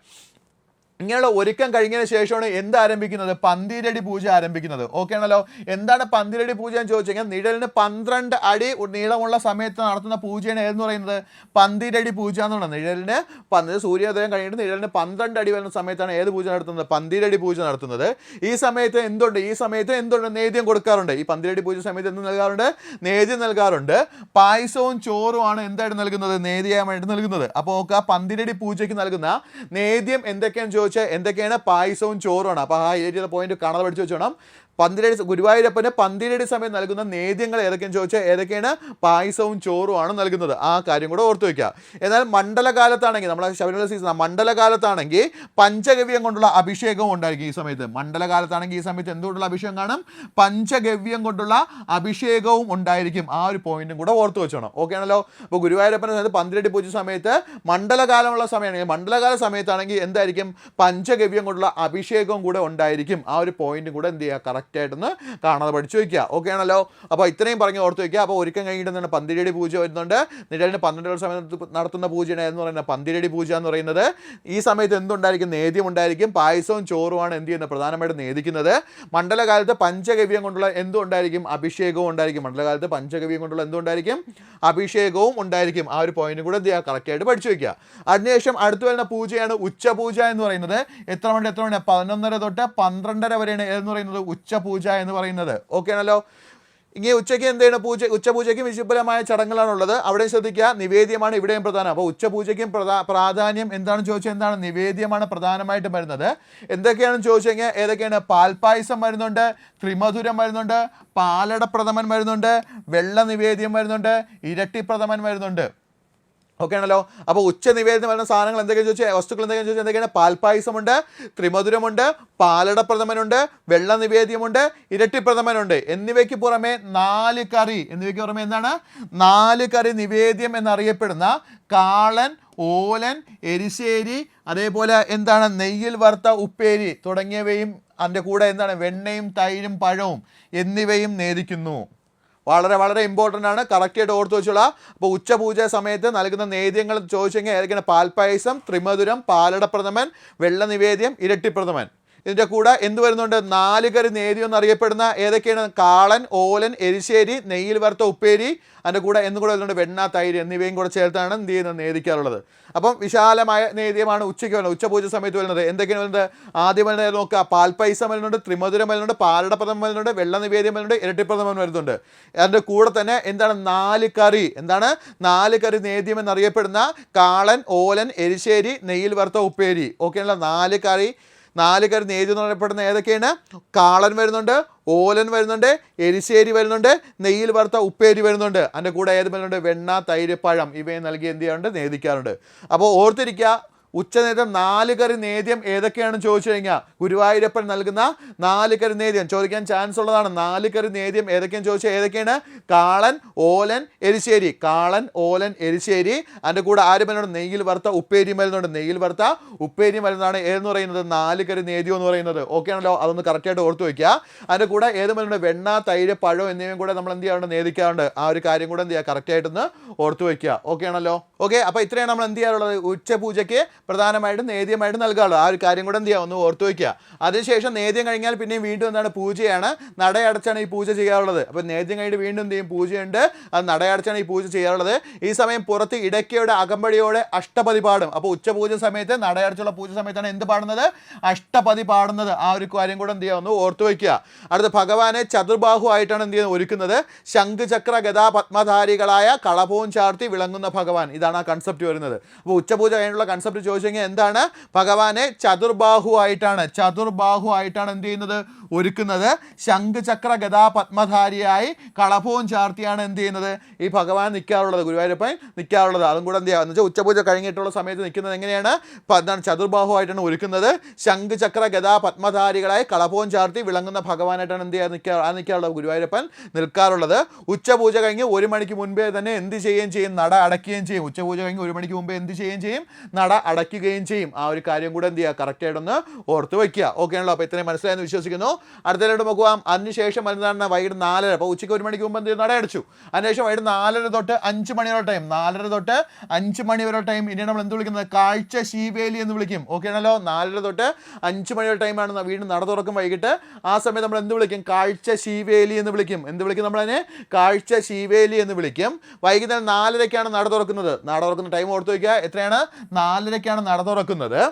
Speaker 1: ഇങ്ങനെയുള്ള ഒരുക്കം കഴിഞ്ഞതിന് ശേഷമാണ് എന്ത് ആരംഭിക്കുന്നത്? പന്തിരടി പൂജ ആരംഭിക്കുന്നത്. ഓക്കെ ആണല്ലോ. എന്താണ് പന്തിരടി പൂജ എന്ന് ചോദിച്ചു കഴിഞ്ഞാൽ നിഴലിന് 12 അടി നീളമുള്ള സമയത്ത് നടത്തുന്ന പൂജയാണ് ഏതെന്ന് പറയുന്നത്? പന്തിരടി പൂജ എന്ന് പറയുന്നത്. നിഴലിന് സൂര്യോദയം കഴിഞ്ഞിട്ട് നിഴലിന് 12 അടി വരുന്ന സമയത്താണ് ഏത് പൂജ നടത്തുന്നത്? പന്തിരടി പൂജ നടത്തുന്നത്. ഈ സമയത്ത് എന്തുണ്ട്? നേദ്യം കൊടുക്കാറുണ്ട്. ഈ പന്തിരടി പൂജ സമയത്ത് എന്ത് നൽകാറുണ്ട്? നേദ്യം നൽകാറുണ്ട്. പായസവും ചോറുമാണ് എന്തായിട്ട് നൽകുന്നത്? നേദ്യമായിട്ട് നൽകുന്നത്. അപ്പോൾ ആ പന്തിരടി പൂജയ്ക്ക് നൽകുന്ന നേദ്യം എന്തൊക്കെയാണെന്ന് ചോദിച്ചാൽ എന്തൊക്കെയാണ്? പായസവും ചോറുമാണ്. അപ്പോൾ ആ ഏരിയയിലെ പോയിന്റ് കാണാതെ പഠിച്ചു വെച്ചോണം. ഗുരുവായൂരപ്പന് പന്തിരടി സമയം നൽകുന്ന നേദ്യങ്ങൾ ഏതൊക്കെയെന്ന് ചോദിച്ചാൽ ഏതൊക്കെയാണ്? പായസവും ചോറുമാണ് നൽകുന്നത്. ആ കാര്യം കൂടെ ഓർത്ത് വയ്ക്കുക. എന്നാൽ മണ്ഡലകാലത്താണെങ്കിൽ, നമ്മളെ ശബരിമല സീസൺ മണ്ഡലകാലത്താണെങ്കിൽ പഞ്ചഗവ്യം കൊണ്ടുള്ള അഭിഷേകവും ഉണ്ടായിരിക്കും ഈ സമയത്ത്. മണ്ഡലകാലത്താണെങ്കിൽ ഈ സമയത്ത് എന്തുകൊണ്ടുള്ള അഭിഷേകം കാണും? പഞ്ചഗവ്യം കൊണ്ടുള്ള അഭിഷേകവും ഉണ്ടായിരിക്കും. ആ ഒരു പോയിന്റും കൂടെ ഓർത്ത് വെച്ചോണം. ഓക്കെ ആണല്ലോ. അപ്പോൾ ഗുരുവായൂരപ്പൻ്റെ സമയത്ത് പന്തിരടി പൂജ സമയത്ത് മണ്ഡലകാലമുള്ള സമയമാണെങ്കിൽ, മണ്ഡലകാല സമയത്താണെങ്കിൽ എന്തായിരിക്കും? പഞ്ചഗവ്യം കൊണ്ടുള്ള അഭിഷേകവും കൂടെ ഉണ്ടായിരിക്കും. ആ ഒരു പോയിന്റും കൂടെ എന്ത് ചെയ്യുക? കറക്റ്റായിട്ടൊന്ന് കാണാതെ പഠിച്ചു വയ്ക്കുക. ഓക്കെ ആണല്ലോ. അപ്പോൾ ഇത്രയും പറഞ്ഞ് ഓർത്ത് വയ്ക്കുക. അപ്പോൾ ഒരുക്കം കഴിഞ്ഞിട്ട് പന്തിരടി പൂജ വരുന്നുണ്ട്. നിഴലിന് 12 സമയത്ത് നടത്തുന്ന പൂജയാണ് എന്ന് പറയുന്നത് പന്തിരടി പൂജ എന്ന് പറയുന്നത്. ഈ സമയത്ത് എന്തുണ്ടായിരിക്കും? നേദ്യം ഉണ്ടായിരിക്കും. പായസവും ചോറുമാണ് എന്ത് ചെയ്യുന്നത്? പ്രധാനമായിട്ട് നേദിക്കുന്നത്. മണ്ഡലകാലത്ത് പഞ്ചഗവ്യം കൊണ്ടുള്ള എന്തുണ്ടായിരിക്കും? അഭിഷേകവും ഉണ്ടായിരിക്കും. മണ്ഡലകാലത്ത് പഞ്ചഗവ്യം കൊണ്ടുള്ള എന്തുണ്ടായിരിക്കും? അഭിഷേകവും ഉണ്ടായിരിക്കും. ആ ഒരു പോയിന്റ് കൂടെ എന്ത് ചെയ്യുക? കറക്റ്റായിട്ട് പഠിച്ചു വയ്ക്കുക. അതിനുശേഷം അടുത്ത് വരുന്ന പൂജയാണ് ഉച്ചപൂജ എന്ന് പറയുന്നത്. എത്ര മണി 11:30 തൊട്ട് 12:30 വരെയാണ് എന്ന് പറയുന്നത് ഉച്ചപൂജ എന്ന് പറയുന്നത്. ഓക്കെ ആണല്ലോ. ഇങ്ങനെ ഉച്ചയ്ക്ക് എന്താണ് പൂജ? ഉച്ചപൂജയ്ക്കും വിശുദ്ധമായ ചടങ്ങുകളാണുള്ളത്. അവിടെ ശ്രദ്ധിക്കുക, നിവേദ്യമാണ് ഇവിടെയും പ്രധാനം. അപ്പോൾ ഉച്ചപൂജയ്ക്കും പ്രാധാന്യം എന്താണെന്ന് ചോദിച്ചാൽ എന്താണ്? നിവേദ്യമാണ് പ്രധാനമായിട്ടും വരുന്നത്. എന്തൊക്കെയാണെന്ന് ചോദിച്ചു കഴിഞ്ഞാൽ ഏതൊക്കെയാണ്? പാൽപ്പായസം വരുന്നുണ്ട്, ത്രിമധുരം വരുന്നുണ്ട്, പാലടപ്രഥമൻ വരുന്നുണ്ട്, വെള്ള നിവേദ്യം വരുന്നുണ്ട്, ഇരട്ടിപ്രഥമൻ വരുന്നുണ്ട്. ഓക്കെ ആണല്ലോ. അപ്പോൾ ഉച്ച നിവേദനം വരുന്ന സാധനങ്ങൾ എന്തൊക്കെയാണെന്ന് ചോദിച്ചാൽ, വസ്തുക്കൾ എന്തൊക്കെയാണെന്ന് ചോദിച്ചാൽ എന്തൊക്കെയാണ്? പാൽപ്പായസമുണ്ട്, ത്രിമധുരമുണ്ട്, പാലടപ്രഥമനുണ്ട്, വെള്ള നിവേദ്യമുണ്ട്, ഇരട്ടിപ്രഥമനുണ്ട്. എന്നിവയ്ക്ക് പുറമെ 4 കറി, എന്നിവയ്ക്ക് പുറമെ എന്താണ്? 4 കറി നിവേദ്യം എന്നറിയപ്പെടുന്ന കാളൻ, ഓലൻ, എരിശ്ശേരി, അതേപോലെ എന്താണ്? നെയ്യിൽ വറുത്ത ഉപ്പേരി തുടങ്ങിയവയും അതിൻ്റെ കൂടെ എന്താണ്? വെണ്ണയും തൈരും പഴവും എന്നിവയും നേദിക്കുന്നു. വളരെ വളരെ ഇമ്പോർട്ടൻ്റ് ആണ്. കറക്റ്റായിട്ട് ഓർത്ത് വെച്ചോളാം. അപ്പോൾ ഉച്ചപൂജ സമയത്ത് നൽകുന്ന നേദ്യങ്ങൾ ചോദിച്ചെങ്കിൽ ഏതൊക്കെയാണ്? പാൽപ്പായസം, ത്രിമധുരം, പാലടപ്രഥമൻ, വെള്ള നിവേദ്യം, ഇരട്ടിപ്രഥമൻ. ഇതിൻ്റെ കൂടെ എന്ത് വരുന്നുണ്ട്? 4 കറി നേദ്യം എന്നറിയപ്പെടുന്ന ഏതൊക്കെയാണ്? കാളൻ, ഓലൻ, എരിശ്ശേരി, നെയ്യിൽ വറുത്ത ഉപ്പേരി, അതിൻ്റെ കൂടെ കൂടെ വരുന്നുണ്ട്? വെണ്ണ, തൈര് എന്നിവയും കൂടെ ചേർത്താണ് എന്ത് ചെയ്യുന്നത്? നേദിക്കാറുള്ളത്. അപ്പം വിശാലമായ നേദ്യമാണ് ഉച്ചയ്ക്ക് വരുന്നത്, ഉച്ചപൂജ സമയത്ത് വരുന്നത്. എന്തൊക്കെയാണ് വരുന്നത്? ആദ്യം വരുന്നത് നോക്കുക, പാൽപ്പായസം വരുന്നുണ്ട്, ത്രിമധുരം വരുന്നുണ്ട്, പാലടപ്രഥമൻ വരുന്നുണ്ട്, വെള്ള നിവേദ്യം വരുന്നുണ്ട്, ഇരട്ടിപ്രഥമൻ വരുന്നുണ്ട്. അതിൻ്റെ കൂടെ തന്നെ എന്താണ്? 4 കറി. എന്താണ്? 4 കറി നേദ്യം എന്നറിയപ്പെടുന്ന കാളൻ, ഓലൻ, എരിശ്ശേരി, നെയ്യിൽ വറുത്ത ഉപ്പേരി. ഓക്കെയാണല്ലോ. 4 കറി നേദ്യം എന്നറിയപ്പെടുന്ന ഏതൊക്കെയാണ്? കാളൻ വരുന്നുണ്ട്, ഓലൻ വരുന്നുണ്ട്, എരിശ്ശേരി വരുന്നുണ്ട്, നെയ്യിൽ വറുത്ത ഉപ്പേരി വരുന്നുണ്ട്. അതിൻ്റെ കൂടെ ഏത് വരുന്നുണ്ട്? വെണ്ണ, തൈര്, പഴം ഇവയെ നൽകി എന്ത് ചെയ്യാറുണ്ട്? നേദിക്കാറുണ്ട്. അപ്പോൾ ഓർത്തിരിക്കുക, ഉച്ചനേരം 4 കറി നേദ്യം ഏതൊക്കെയാണെന്ന് ചോദിച്ചു കഴിഞ്ഞാൽ ഗുരുവായൂരപ്പൻ നൽകുന്ന 4 കറി നേദ്യം ചോദിക്കാൻ ചാൻസ് ഉള്ളതാണ്. 4 കറി നേദ്യം ഏതൊക്കെയാണെന്ന് ചോദിച്ചാൽ ഏതൊക്കെയാണ്? കാളൻ, ഓലൻ, എരിശ്ശേരി. കാളൻ, ഓലൻ, എരിശ്ശേരി. അതിൻ്റെ കൂടെ ആര് വരുന്നുണ്ട്? നെയ്യിൽ വറുത്ത ഉപ്പേരി വരുന്നുണ്ട്. നെയ്യിൽ വറുത്ത ഉപ്പേരി വരുന്നതാണ് ഏതെന്ന് പറയുന്നത്? 4 കറി നേദ്യം എന്ന് പറയുന്നത്. ഓക്കെ ആണല്ലോ. അതൊന്ന് കറക്റ്റായിട്ട് ഓർത്ത് വയ്ക്കുക. അതിൻ്റെ കൂടെ ഏത് വരുന്നുണ്ട്? വെണ്ണ, തൈര്, പഴം എന്നിവയും കൂടെ നമ്മൾ എന്ത് ചെയ്യാറുണ്ട്? നേദിക്കാറുണ്ട്. ആ ഒരു കാര്യം കൂടെ എന്ത് ചെയ്യുക? കറക്റ്റായിട്ടൊന്ന് ഓർത്ത് വയ്ക്കുക. ഓക്കെ ആണല്ലോ. ഓക്കെ. അപ്പോൾ ഇത്രയാണ് നമ്മൾ എന്ത് ചെയ്യാറുള്ളത്? ഉച്ചപൂജയ്ക്ക് പ്രധാനമായിട്ടും നേദ്യമായിട്ട് നൽകാറുള്ളത്. ആ ഒരു കാര്യം കൂടെ എന്ത് ചെയ്യുക? ഒന്ന് ഓർത്ത് വയ്ക്കുക. അതിനുശേഷം നേദ്യം കഴിഞ്ഞാൽ പിന്നെയും വീണ്ടും എന്താണ്? പൂജയാണ്. നടയടച്ചാണ് ഈ പൂജ ചെയ്യാറുള്ളത്. അപ്പോൾ നേദ്യം കഴിഞ്ഞിട്ട് വീണ്ടും എന്ത് ചെയ്യും? പൂജയുണ്ട്. അത് നടയടച്ചാണ് ഈ പൂജ ചെയ്യാറുള്ളത്. ഈ സമയം പുറത്ത് ഇടയ്ക്കയുടെ അകമ്പടിയോടെ അഷ്ടപതി പാടും. അപ്പോൾ ഉച്ചപൂജ സമയത്ത്, നടയടച്ചുള്ള പൂജ സമയത്താണ് എന്ത് പാടുന്നത്? അഷ്ടപതി പാടുന്നത്. ആ ഒരു കാര്യം കൂടെ എന്ത് ചെയ്യുക? ഒന്ന് ഓർത്ത് വയ്ക്കുക. അടുത്ത ഭഗവാനെ ചതുർബാഹു ആയിട്ടാണ് എന്ത് ചെയ്യുന്നത്? ഒരുക്കുന്നത്. ശംഖ്, ചക്ര, ഗദാ, പത്മധാരികളായ കളഭവും ചാർത്തി വിളങ്ങുന്ന ഭഗവാൻ. ഇതാണ് ആ കൺസെപ്റ്റ് വരുന്നത്. അപ്പോൾ ഉച്ചപൂജ കഴിഞ്ഞുള്ള കൺസെപ്റ്റ് ചോദിച്ചെങ്കിൽ എന്താണ്? ഭഗവാനെ ചതുർബാഹു ആയിട്ടാണ് എന്ത് ചെയ്യുന്നത്? ഒരുക്കുന്നത്. ശംഖ്, ചക്ര, ഗദാ, പത്മധാരിയായി കളഭവും ചാർത്തിയാണ് എന്ത് ചെയ്യുന്നത്? ഈ ഭഗവാൻ നിൽക്കാറുള്ളത്, ഗുരുവായൂരപ്പൻ നിൽക്കാറുള്ളത്. അതും കൂടെ എന്ത് ചെയ്യുക എന്ന് വെച്ചാൽ ഉച്ചപൂജ കഴിഞ്ഞിട്ടുള്ള സമയത്ത് നിൽക്കുന്നത് എങ്ങനെയാണ്? എന്താണ്? ചതുർബാഹു ആയിട്ടാണ് ഒരുക്കുന്നത്. ശംഖ്, ചക്ര, ഗദാ, പത്മധാരികളായി കളഭവും ചാർത്തി വിളങ്ങുന്ന ഭഗവാനായിട്ടാണ് എന്ത് ചെയ്യുക? നിൽക്കാറുള്ളത് ഗുരുവായൂരപ്പൻ നിൽക്കാറുള്ളത്. ഉച്ചപൂജ കഴിഞ്ഞ് 1 മണിക്ക് മുൻപേ തന്നെ എന്ത് ചെയ്യുകയും ചെയ്യും? നട അടയ്ക്കുകയും ചെയ്യും. ഉച്ചപൂജ കഴിഞ്ഞ് 1 മണിക്ക് മുമ്പേ എന്ത് ചെയ്യുകയും ചെയ്യും? നട അടയ്ക്കുകയും ചെയ്യും. ആ ഒരു കാര്യം കൂടെ എന്ത് ചെയ്യുക? കറക്റ്റായിട്ടൊന്ന് ഓർത്ത് വയ്ക്കുക. ഓക്കെ ആണല്ലോ. അപ്പോൾ ഇത്രയും മനസ്സിലായെന്ന് വിശ്വസിക്കുന്നു. അടുത്തതിലോട്ട് നോക്കാം. അതിനുശേഷം എന്താണ്? വൈകിട്ട് 4:30. അപ്പോൾ ഉച്ചയ്ക്ക് 1 മണിക്ക് മുമ്പ് എന്ത് നട അടച്ചു. അതിനുശേഷം വൈകിട്ട് 4:30 തൊട്ട് 5 മണി വരെ ടൈം. 4:30 തൊട്ട് 5 മണി വരെ ടൈം. ഇനി നമ്മൾ എന്ത് വിളിക്കുന്നത്? കാഴ്ച ശീവേലി എന്ന് വിളിക്കും. ഓക്കെ ആണല്ലോ. 4:30 തൊട്ട് 5 മണി വരെ ടൈമാണ് വീണ്ടും നട തുറക്കും വൈകിട്ട്. ആ സമയത്ത് നമ്മൾ എന്ത് വിളിക്കും? കാഴ്ച ശീവേലി എന്ന് വിളിക്കും. എന്ത് വിളിക്കും? നമ്മളതിനെ കാഴ്ച ശീവേലി എന്ന് വിളിക്കും. വൈകുന്നേരം 4:30ക്കാണ് നട തുറക്കുന്നത്. നട തുറക്കുന്ന ടൈം ഓർത്ത് വയ്ക്കുക. എത്രയാണ്? 4:30ക്കാണ് നട തുറക്കുന്നത്.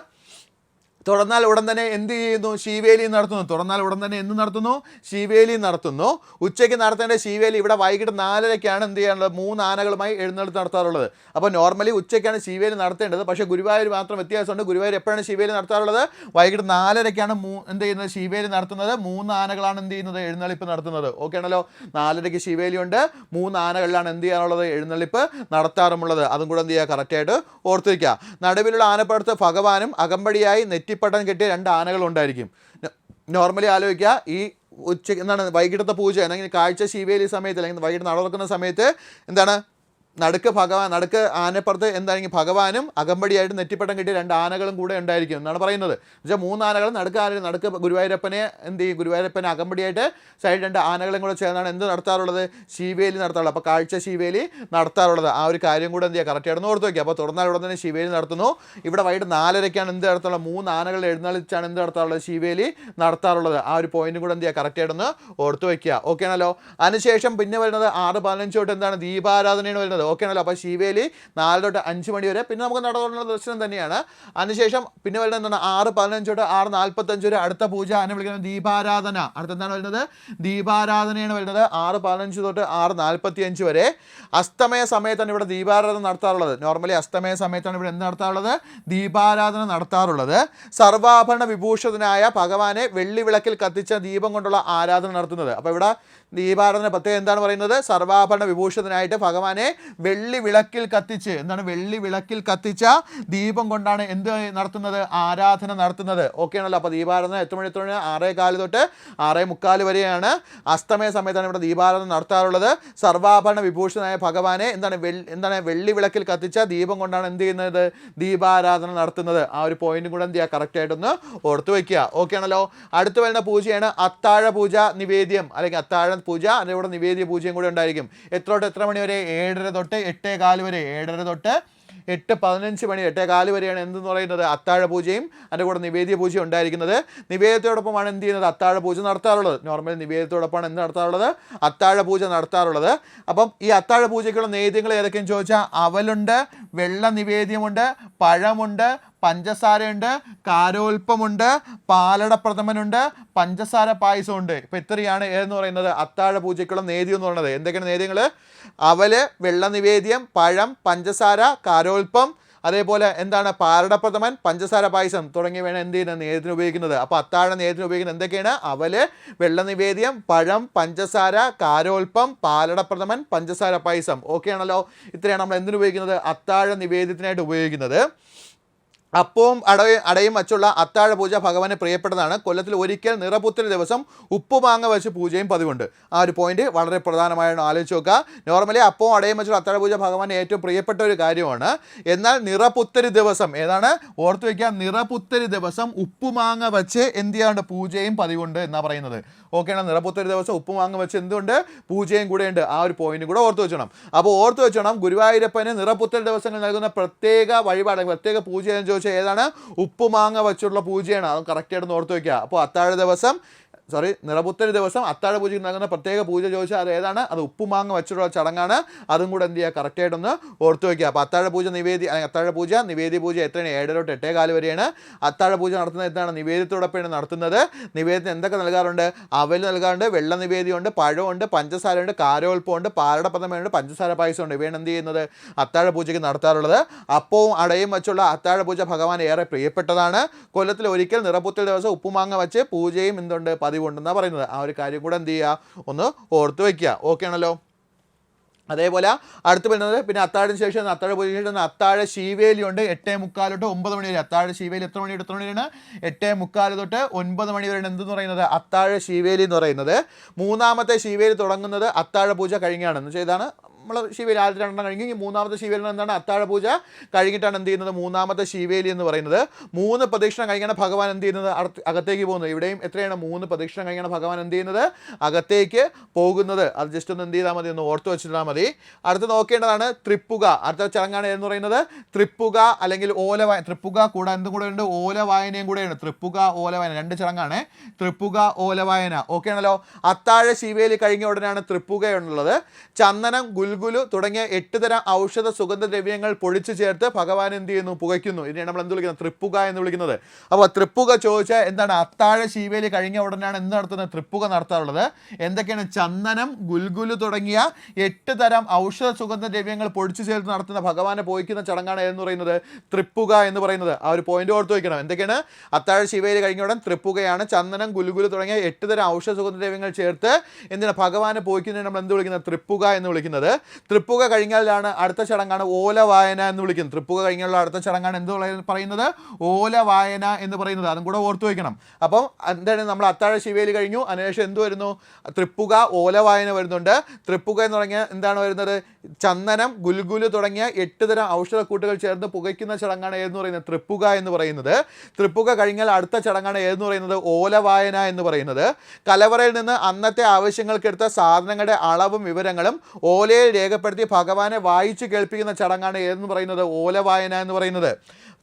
Speaker 1: തുറന്നാൽ ഉടൻ തന്നെ എന്ത് ചെയ്യുന്നു? ശീവേലി നടത്തുന്നു. തുറന്നാൽ ഉടൻ തന്നെ എന്ത് നടത്തുന്നു? ശീവേലി നടത്തുന്നു. ഉച്ചയ്ക്ക് നടത്തേണ്ട ശീവേലി ഇവിടെ വൈകിട്ട് 4:30 എന്ത് ചെയ്യാനുള്ളത്? 3 ആനകളുമായി എഴുന്നള്ളത്ത് നടത്താറുള്ളത്. അപ്പോൾ നോർമലി ഉച്ചയ്ക്കാണ് ശീവേലി നടത്തേണ്ടത്. പക്ഷേ ഗുരുവായൂർ മാത്രം വ്യത്യാസമുണ്ട്. ഗുരുവായൂർ എപ്പോഴാണ് ശീവേലി നടത്താറുള്ളത്? വൈകിട്ട് 4:30 എന്ത് ചെയ്യുന്നത്? ശീവേലി നടത്തുന്നത്. 3 ആനകളാണ് എന്ത് ചെയ്യുന്നത്? എഴുന്നള്ളിപ്പ് നടത്തുന്നത്. ഓക്കെ ആണല്ലോ. 4:30 ശീവേലിയുണ്ട്. 3 ആനകളിലാണ് എന്ത് ചെയ്യാനുള്ളത്? എഴുന്നള്ളിപ്പ് നടത്താറുമുള്ളത്. അതും കൂടെ എന്ത് ചെയ്യുക? കറക്റ്റായിട്ട് ഓർത്ത് വയ്ക്കുക. നടുവിലുള്ള ആനപ്പുറത്ത് ഭഗവാനും അകമ്പടിയായി നെറ്റിപ്പട്ടം കെട്ടിയ 2 ആനകളുണ്ടായിരിക്കും. നോർമലി ആലോചിക്കുക, ഈ ഉച്ചയ്ക്ക് എന്താണ് വൈകിട്ടത്തെ പൂജ അല്ലെങ്കിൽ കാഴ്ച ശീവേലി സമയത്ത് അല്ലെങ്കിൽ വൈകിട്ട് നട തുറക്കുന്ന സമയത്ത് എന്താണ് നടുക്ക് ആനപ്പുറത്ത് എന്തായിരിക്കും? ഭഗവാനും അകമ്പടിയായിട്ട് നെറ്റിപ്പട്ടം കിട്ടിയ 2 ആനകളും കൂടെ ഉണ്ടായിരിക്കും എന്നാണ് പറയുന്നത്. എന്നുവെച്ചാൽ 3 ആനകൾ നടുക്ക് ഗുരുവായൂരപ്പനെ എന്ത് ചെയ്യും? ഗുരുവായൂരപ്പനെ അകമ്പടിയായിട്ട് സൈഡ് 2 ആനകളും കൂടെ ചേർന്നാണ് എന്ത് നടത്താറുള്ളത്? ശീവേലി നടത്താറുള്ളത്. അപ്പോൾ കാഴ്ച ശീവേലി നടത്താറുള്ളത്. ആ ഒരു കാര്യം കൂടെ എന്ത് ചെയ്യുക? കറക്റ്റായിട്ട് ഓർത്ത് വയ്ക്കുക. അപ്പോൾ തുറന്നാൽ ഉടൻ തന്നെ ശീവേലി നടത്തുന്നു. ഇവിടെ വൈകിട്ട് 4:30 എന്ത് നടത്താറുള്ളത്? 3 ആനകൾ എഴുന്നള്ളിച്ചാണ് എന്ത് നടത്താറുള്ളത്? ശീവേലി നടത്താറുള്ളത്. ആ ഒരു പോയിന്റും കൂടെ എന്ത് ചെയ്യുക? കറക്റ്റായിട്ടൊന്ന് ഓർത്ത് വയ്ക്കുക. ഓക്കെ ആണല്ലോ. അതിനുശേഷം പിന്നെ വരുന്നത് 6:15 തൊട്ട് എന്താണ്? ദീപാരാധനയാണ് വരുന്നത്. ഓക്കെ ആണല്ലോ. അപ്പോൾ ശീവേലി 4 തൊട്ട് 5 മണി വരെ, പിന്നെ നമുക്ക് നട തുറന്ന ദർശനം തന്നെയാണ്. അതിനുശേഷം പിന്നെ വരുന്നത് എന്താണ്? 6:15 തൊട്ട് 6:45 വരെ അടുത്ത പൂജ അതിനെ വിളിക്കുന്നത് ദീപാരാധന. അടുത്ത എന്താണ് വരുന്നത്? ദീപാരാധനയാണ് വരുന്നത്. 6:15 തൊട്ട് 6:45 വരെ. അസ്തമയ സമയത്താണ് ഇവിടെ ദീപാരാധന നടത്താറുള്ളത്. നോർമലി അസ്തമയ സമയത്താണ് ഇവിടെ എന്ത് നടത്താറുള്ളത്? ദീപാരാധന നടത്താറുള്ളത്. സർവാഭരണ വിഭൂഷിതനായ ഭഗവാനെ വെള്ളി വിളക്കിൽ കത്തിച്ച ദീപം കൊണ്ടുള്ള ആരാധന നടത്തുന്നത്. അപ്പോൾ ഇവിടെ ദീപാരാധന പ്രത്യേകം എന്താണ് പറയുന്നത്? സർവാഭരണ വിഭൂഷിതനായിട്ട് ഭഗവാനെ വെള്ളി വിളക്കിൽ കത്തിച്ച് വെള്ളി വിളക്കിൽ കത്തിച്ച ദീപം കൊണ്ടാണ് എന്ത് നടത്തുന്നത്? ആരാധന നടത്തുന്നത്. ഓക്കെ ആണല്ലോ. അപ്പോൾ ദീപാരാധന എത്ര മണി 6:15 തൊട്ട് 6:45 വരെയാണ്. അസ്തമയ സമയത്താണ് ഇവിടെ ദീപാരാധന നടത്താറുള്ളത്. സർവാഭരണ വിഭൂഷിതനായ ഭഗവാനെ വെള്ളി വിളക്കിൽ കത്തിച്ച ദീപം കൊണ്ടാണ് എന്ത് ചെയ്യുന്നത്? ദീപാരാധന നടത്തുന്നത്. ആ ഒരു പോയിന്റും കൂടെ എന്ത് ചെയ്യുക? കറക്റ്റായിട്ടൊന്ന് ഓർത്ത് വയ്ക്കുക. ഓക്കെ ആണല്ലോ. അടുത്ത് വരുന്ന പൂജയാണ് അത്താഴ പൂജ നിവേദ്യം അല്ലെങ്കിൽ അത്താഴ പൂജ. അതിൻ്റെ കൂടെ നിവേദ്യ പൂജയും കൂടെ ഉണ്ടായിരിക്കും. എത്ര മണി വരെ? 7:30 തൊട്ട് 8:15 വരെ. 7:30 തൊട്ട് 8:15 മണി 8:15 വരെയാണ് എന്തെന്ന് പറയുന്നത്? അത്താഴ പൂജയും അതിൻ്റെ കൂടെ നിവേദ്യ പൂജയും ഉണ്ടായിരിക്കുന്നത്. നിവേദ്യത്തോടൊപ്പമാണ് എന്ത് ചെയ്യുന്നത്? അത്താഴ പൂജ നടത്താറുള്ളത്. നോർമലി നിവേദ്യത്തോടൊപ്പമാണ് എന്ത് നടത്താറുള്ളത്? അത്താഴ പൂജ നടത്താറുള്ളത്. അപ്പം ഈ അത്താഴ പൂജയ്ക്കുള്ള നേദ്യങ്ങൾ ഏതൊക്കെയെന്ന് ചോദിച്ചാൽ അവലുണ്ട്, വെള്ള നിവേദ്യമുണ്ട്, പഴമുണ്ട്, പഞ്ചസാരയുണ്ട്, കാരോൽപ്പമുണ്ട്, പാലട പ്രഥമനുണ്ട്, പഞ്ചസാര പായസമുണ്ട്. ഇപ്പം ഇത്രയാണ് ഏതെന്ന് പറയുന്നത്? അത്താഴ പൂജയ്ക്കുള്ള നേദ്യം എന്ന് പറയുന്നത്. എന്തൊക്കെയാണ് നേദ്യങ്ങൾ? അവല്, വെള്ള നിവേദ്യം, പഴം, പഞ്ചസാര, കാരോൽപ്പം, അതേപോലെ എന്താണ്? പാലട പ്രഥമൻ, പഞ്ചസാര പായസം തുടങ്ങിയവയാണ് എന്ത് ചെയ്യുന്നത്? നേദ്യത്തിന് ഉപയോഗിക്കുന്നത്. അപ്പോൾ അത്താഴ നേദ്യത്തിന് ഉപയോഗിക്കുന്നത് എന്തൊക്കെയാണ്? അവല്, വെള്ള നിവേദ്യം, പഴം, പഞ്ചസാര, കാരോൽപ്പം, പാലട പ്രഥമൻ, പഞ്ചസാര പായസം. ഓക്കെ ആണല്ലോ. ഇത്രയാണ് നമ്മൾ എന്തിനു ഉപയോഗിക്കുന്നത്? അത്താഴ നിവേദ്യത്തിനായിട്ട് ഉപയോഗിക്കുന്നത്. അപ്പവും അടയും വച്ചുള്ള അത്താഴ പൂജ ഭഗവാന് പ്രിയപ്പെട്ടതാണ്. കൊല്ലത്തിൽ ഒരിക്കൽ നിറപുത്തരി ദിവസം ഉപ്പുമാങ്ങ വെച്ച് പൂജയും പതിവുണ്ട്. ആ ഒരു പോയിന്റ് വളരെ പ്രധാനമായാണ് ആലോചിച്ച് നോക്കുക. നോർമലി അപ്പവും അടയും വെച്ചുള്ള അത്താഴ പൂജ ഭഗവാന് ഏറ്റവും പ്രിയപ്പെട്ട ഒരു കാര്യമാണ്. എന്നാൽ നിറപുത്തരി ദിവസം ഏതാണ്? ഓർത്ത് വയ്ക്കുക. നിറപുത്തരി ദിവസം ഉപ്പുമാങ്ങ വെച്ച് എന്ത് ചെയ്യാണ്ട്? പൂജയും പതിവുണ്ട് എന്നാണ് പറയുന്നത്. ഓക്കെയാണ്. നിറപുത്തരി ദിവസം ഉപ്പുമാങ്ങ വെച്ച് എന്തുകൊണ്ട്? പൂജയും കൂടെ ഉണ്ട്. ആ ഒരു പോയിന്റ് കൂടെ ഓർത്ത് വെച്ചോണം. അപ്പോൾ ഓർത്ത് വെച്ചോണം, ഗുരുവായൂരപ്പന് നിറപുത്തരി ദിവസങ്ങൾ നൽകുന്ന പ്രത്യേക വഴിപാട്, പ്രത്യേക പൂജ എന്ന് ചോദിച്ചാൽ ഏതാണ്? ഉപ്പുമാങ്ങ വെച്ചുള്ള പൂജയാണ്. അത് കറക്റ്റായിട്ട് ഓർത്ത് വയ്ക്കുക. അപ്പോൾ നിറപുത്തരി ദിവസം അത്താഴ പൂജയ്ക്ക് നൽകുന്ന പ്രത്യേക പൂജ ചോദിച്ചാൽ അത് ഏതാണ്? അത് ഉപ്പുമാങ്ങ വെച്ചുള്ള ചടങ്ങാണ്. അതും കൂടെ എന്ത് ചെയ്യുക? കറക്റ്റായിട്ടൊന്ന് ഓർത്ത് വയ്ക്കുക. അപ്പോൾ അത്താഴ പൂജ നിവേദ്യ പൂജ എത്രയാണ്? 7 തൊട്ട് 8:15 വരെയാണ്. അത്താഴ പൂജ നടത്തുന്നത് എന്താണ്? നിവേദ്യത്തോടൊപ്പമാണ് നടത്തുന്നത്. നിവേദ്യത്തിന് എന്തൊക്കെ നൽകാറുണ്ട്? അവൽ നൽകാറുണ്ട്, വെള്ള നിവേദ്യമുണ്ട്, പഴമുണ്ട്, പഞ്ചസാരയുണ്ട്, കാരോൽപ്പമുണ്ട്, പാലട പ്രഥമനുണ്ട്, പഞ്ചസാര പായസമുണ്ട്. ഇവയാണ് എന്ത് ചെയ്യുന്നത്? അത്താഴ പൂജയ്ക്ക് നടത്താറുള്ളത്. അപ്പവും അടയും വെച്ചുള്ള അത്താഴ പൂജ ഭഗവാൻ ഏറെ പ്രിയപ്പെട്ടതാണ്. കൊല്ലത്തിൽ ഒരിക്കൽ നിറപുത്തരി ദിവസം ഉപ്പുമാങ്ങ വെച്ച് പൂജയും എന്തുണ്ട്? പതിവുണ്ടെന്നാണ് പറയുന്നത്. ആ ഒരു കാര്യം കൂടെ എന്ത് ചെയ്യുക? ഒന്ന് ഓർത്ത് വയ്ക്കുക. ഓക്കെ ആണല്ലോ. അതേപോലെ അടുത്ത് വരുന്നത് പിന്നെ അത്താഴത്തിന് ശേഷം അത്താഴ പൂജയ്ക്ക് ശേഷം അത്താഴ ശീവേലിയുണ്ട്. 8:45 തൊട്ട് 9 മണി വരെ. അത്താഴ ശീവേലി എത്ര മണി വരെയാണ്? 8:45 തൊട്ട് 9 മണി വരെയാണ് എന്തെന്ന് പറയുന്നത്? അത്താഴ ശീവേലി എന്ന് പറയുന്നത്. 3ാമത്തെ ശീവേലി തുടങ്ങുന്നത് അത്താഴ പൂജ കഴിഞ്ഞാണ്. എന്ന് വെച്ചാൽ ഇതാണ് നമ്മൾ ശീവേലി. ആദ്യത്തെ 2 കഴിഞ്ഞ് 3ാമത്തെ ശീവേലി എന്താണ്? അത്താഴ പൂജ കഴിഞ്ഞിട്ടാണ് എന്ത് ചെയ്യുന്നത്? 3ാമത്തെ ശീവേലി എന്ന് പറയുന്നത്. 3 പ്രദക്ഷിണം കഴിഞ്ഞാണ് ഭഗവാൻ എന്ത് ചെയ്യുന്നത്? അകത്തേക്ക് പോകുന്നത്. ഇവിടെയും എത്രയാണ്? 3 പ്രദക്ഷിണം കഴിഞ്ഞാണ് ഭഗവാൻ എന്ത് ചെയ്യുന്നത്? അകത്തേക്ക് പോകുന്നത്. അത് ജസ്റ്റ് ഒന്ന് എന്ത് ചെയ്താൽ മതി? ഒന്ന് ഓർത്ത് വെച്ചിട്ടാൽ മതി. അടുത്ത് നോക്കേണ്ടതാണ് ത്രിപ്പുക. അടുത്ത ചടങ്ങാണ് എന്ന് പറയുന്നത് ത്രിപ്പുക അല്ലെങ്കിൽ ഓലവായന. ത്രിപ്പുക കൂടെ എന്തും കൂടെ ഉണ്ട്? ഓലവായനയും കൂടെയാണ്. ത്രിപ്പുക, ഓലവായന 2 ചടങ്ങാണ്. ത്രിപ്പുക, ഓലവായന. ഓക്കെ ആണല്ലോ. അത്താഴ ശീവേലി കഴിഞ്ഞ ഉടനെയാണ് ത്രിപ്പുക ഉള്ളത്. ചന്ദനം, ഗുൽഗുലു തുടങ്ങിയ 8 തരം ഔഷധ സുഗന്ധദ്രവ്യങ്ങൾ പൊടിച്ചു ചേർത്ത് ഭഗവാൻ എന്ത് ചെയ്യുന്നു? പുകയ്ക്കുന്നു. ഇതിനെ നമ്മൾ എന്ത് വിളിക്കുന്നത്? തൃപ്പുക എന്ന് വിളിക്കുന്നത്. അപ്പോൾ തൃപ്പുക ചോദിച്ചാൽ എന്താണ്? അത്താഴ ശീവേലി കഴിഞ്ഞ ഉടനെയാണ് എന്ത് നടത്തുന്നത്? തൃപ്പുക നടത്താറുള്ളത്. എന്തൊക്കെയാണ്? ചന്ദനം, ഗുൽഗുലു തുടങ്ങിയ 8 തരം ഔഷധ സുഗന്ധദ്രവ്യങ്ങൾ പൊടിച്ചു ചേർത്ത് നടത്തുന്ന ഭഗവാനെ പോയിക്കുന്ന ചടങ്ങാണ് എന്ന് പറയുന്നത് തൃപ്പുക എന്ന് പറയുന്നത്. ആ ഒരു പോയിന്റ് ഓർത്ത് വയ്ക്കണം. എന്തൊക്കെയാണ്? അത്താഴ ശീവേലി കഴിഞ്ഞ ഉടൻ തൃപ്പുകയാണ്. ചന്ദനം, ഗുൽഗുലു തുടങ്ങിയ 8 തരം ഔഷധ സുഗന്ധദ്രവ്യങ്ങൾ ചേർത്ത് എന്തിനാണ് ഭഗവാനെ പോയിക്കുന്നതിന് നമ്മൾ എന്ത് വിളിക്കുന്നത്? തൃപ്പുക എന്ന് വിളിക്കുന്നത്. തൃപ്പുക കഴിഞ്ഞാലാണ് അടുത്ത ചടങ്ങാണ് ഓല വായന എന്ന് വിളിക്കുന്നത്. തൃപ്പുക കഴിഞ്ഞുള്ള അടുത്ത ചടങ്ങാണ് എന്ത് പറയുന്നത്? ഓല വായന എന്ന് പറയുന്നത്. അതും കൂടെ ഓർത്തു വയ്ക്കണം. അപ്പം എന്താണ്? നമ്മൾ അത്താഴ ശിവേലി കഴിഞ്ഞു, അതിനുശേഷം എന്ത് വരുന്നു? തൃപ്പുക, ഓല വായന വരുന്നുണ്ട്. തൃപ്പുക എന്ന് പറഞ്ഞാൽ എന്താണ് വരുന്നത്? ചന്ദനം, ഗുൽഗുലു തുടങ്ങിയ 8 തരം ഔഷധക്കൂട്ടുകൾ ചേർന്ന് പുകയ്ക്കുന്ന ചടങ്ങാണ് ഏതെന്ന് പറയുന്നത്? തൃപ്പുക എന്ന് പറയുന്നത്. തൃപ്പുക കഴിഞ്ഞാൽ അടുത്ത ചടങ്ങാണ് ഏതെന്ന് പറയുന്നത്? ഓല വായന എന്ന് പറയുന്നത്. കലവറയിൽ നിന്ന് അന്നത്തെ ആവശ്യങ്ങൾക്കെടുത്ത സാധനങ്ങളുടെ അളവും വിവരങ്ങളും ഓലയിൽ രേഖപ്പെടുത്തി ഭഗവാനെ വായിച്ചു കേൾപ്പിക്കുന്ന ചടങ്ങാണ് ഏതെന്ന് പറയുന്നത്? ഓല വായന എന്ന് പറയുന്നത്.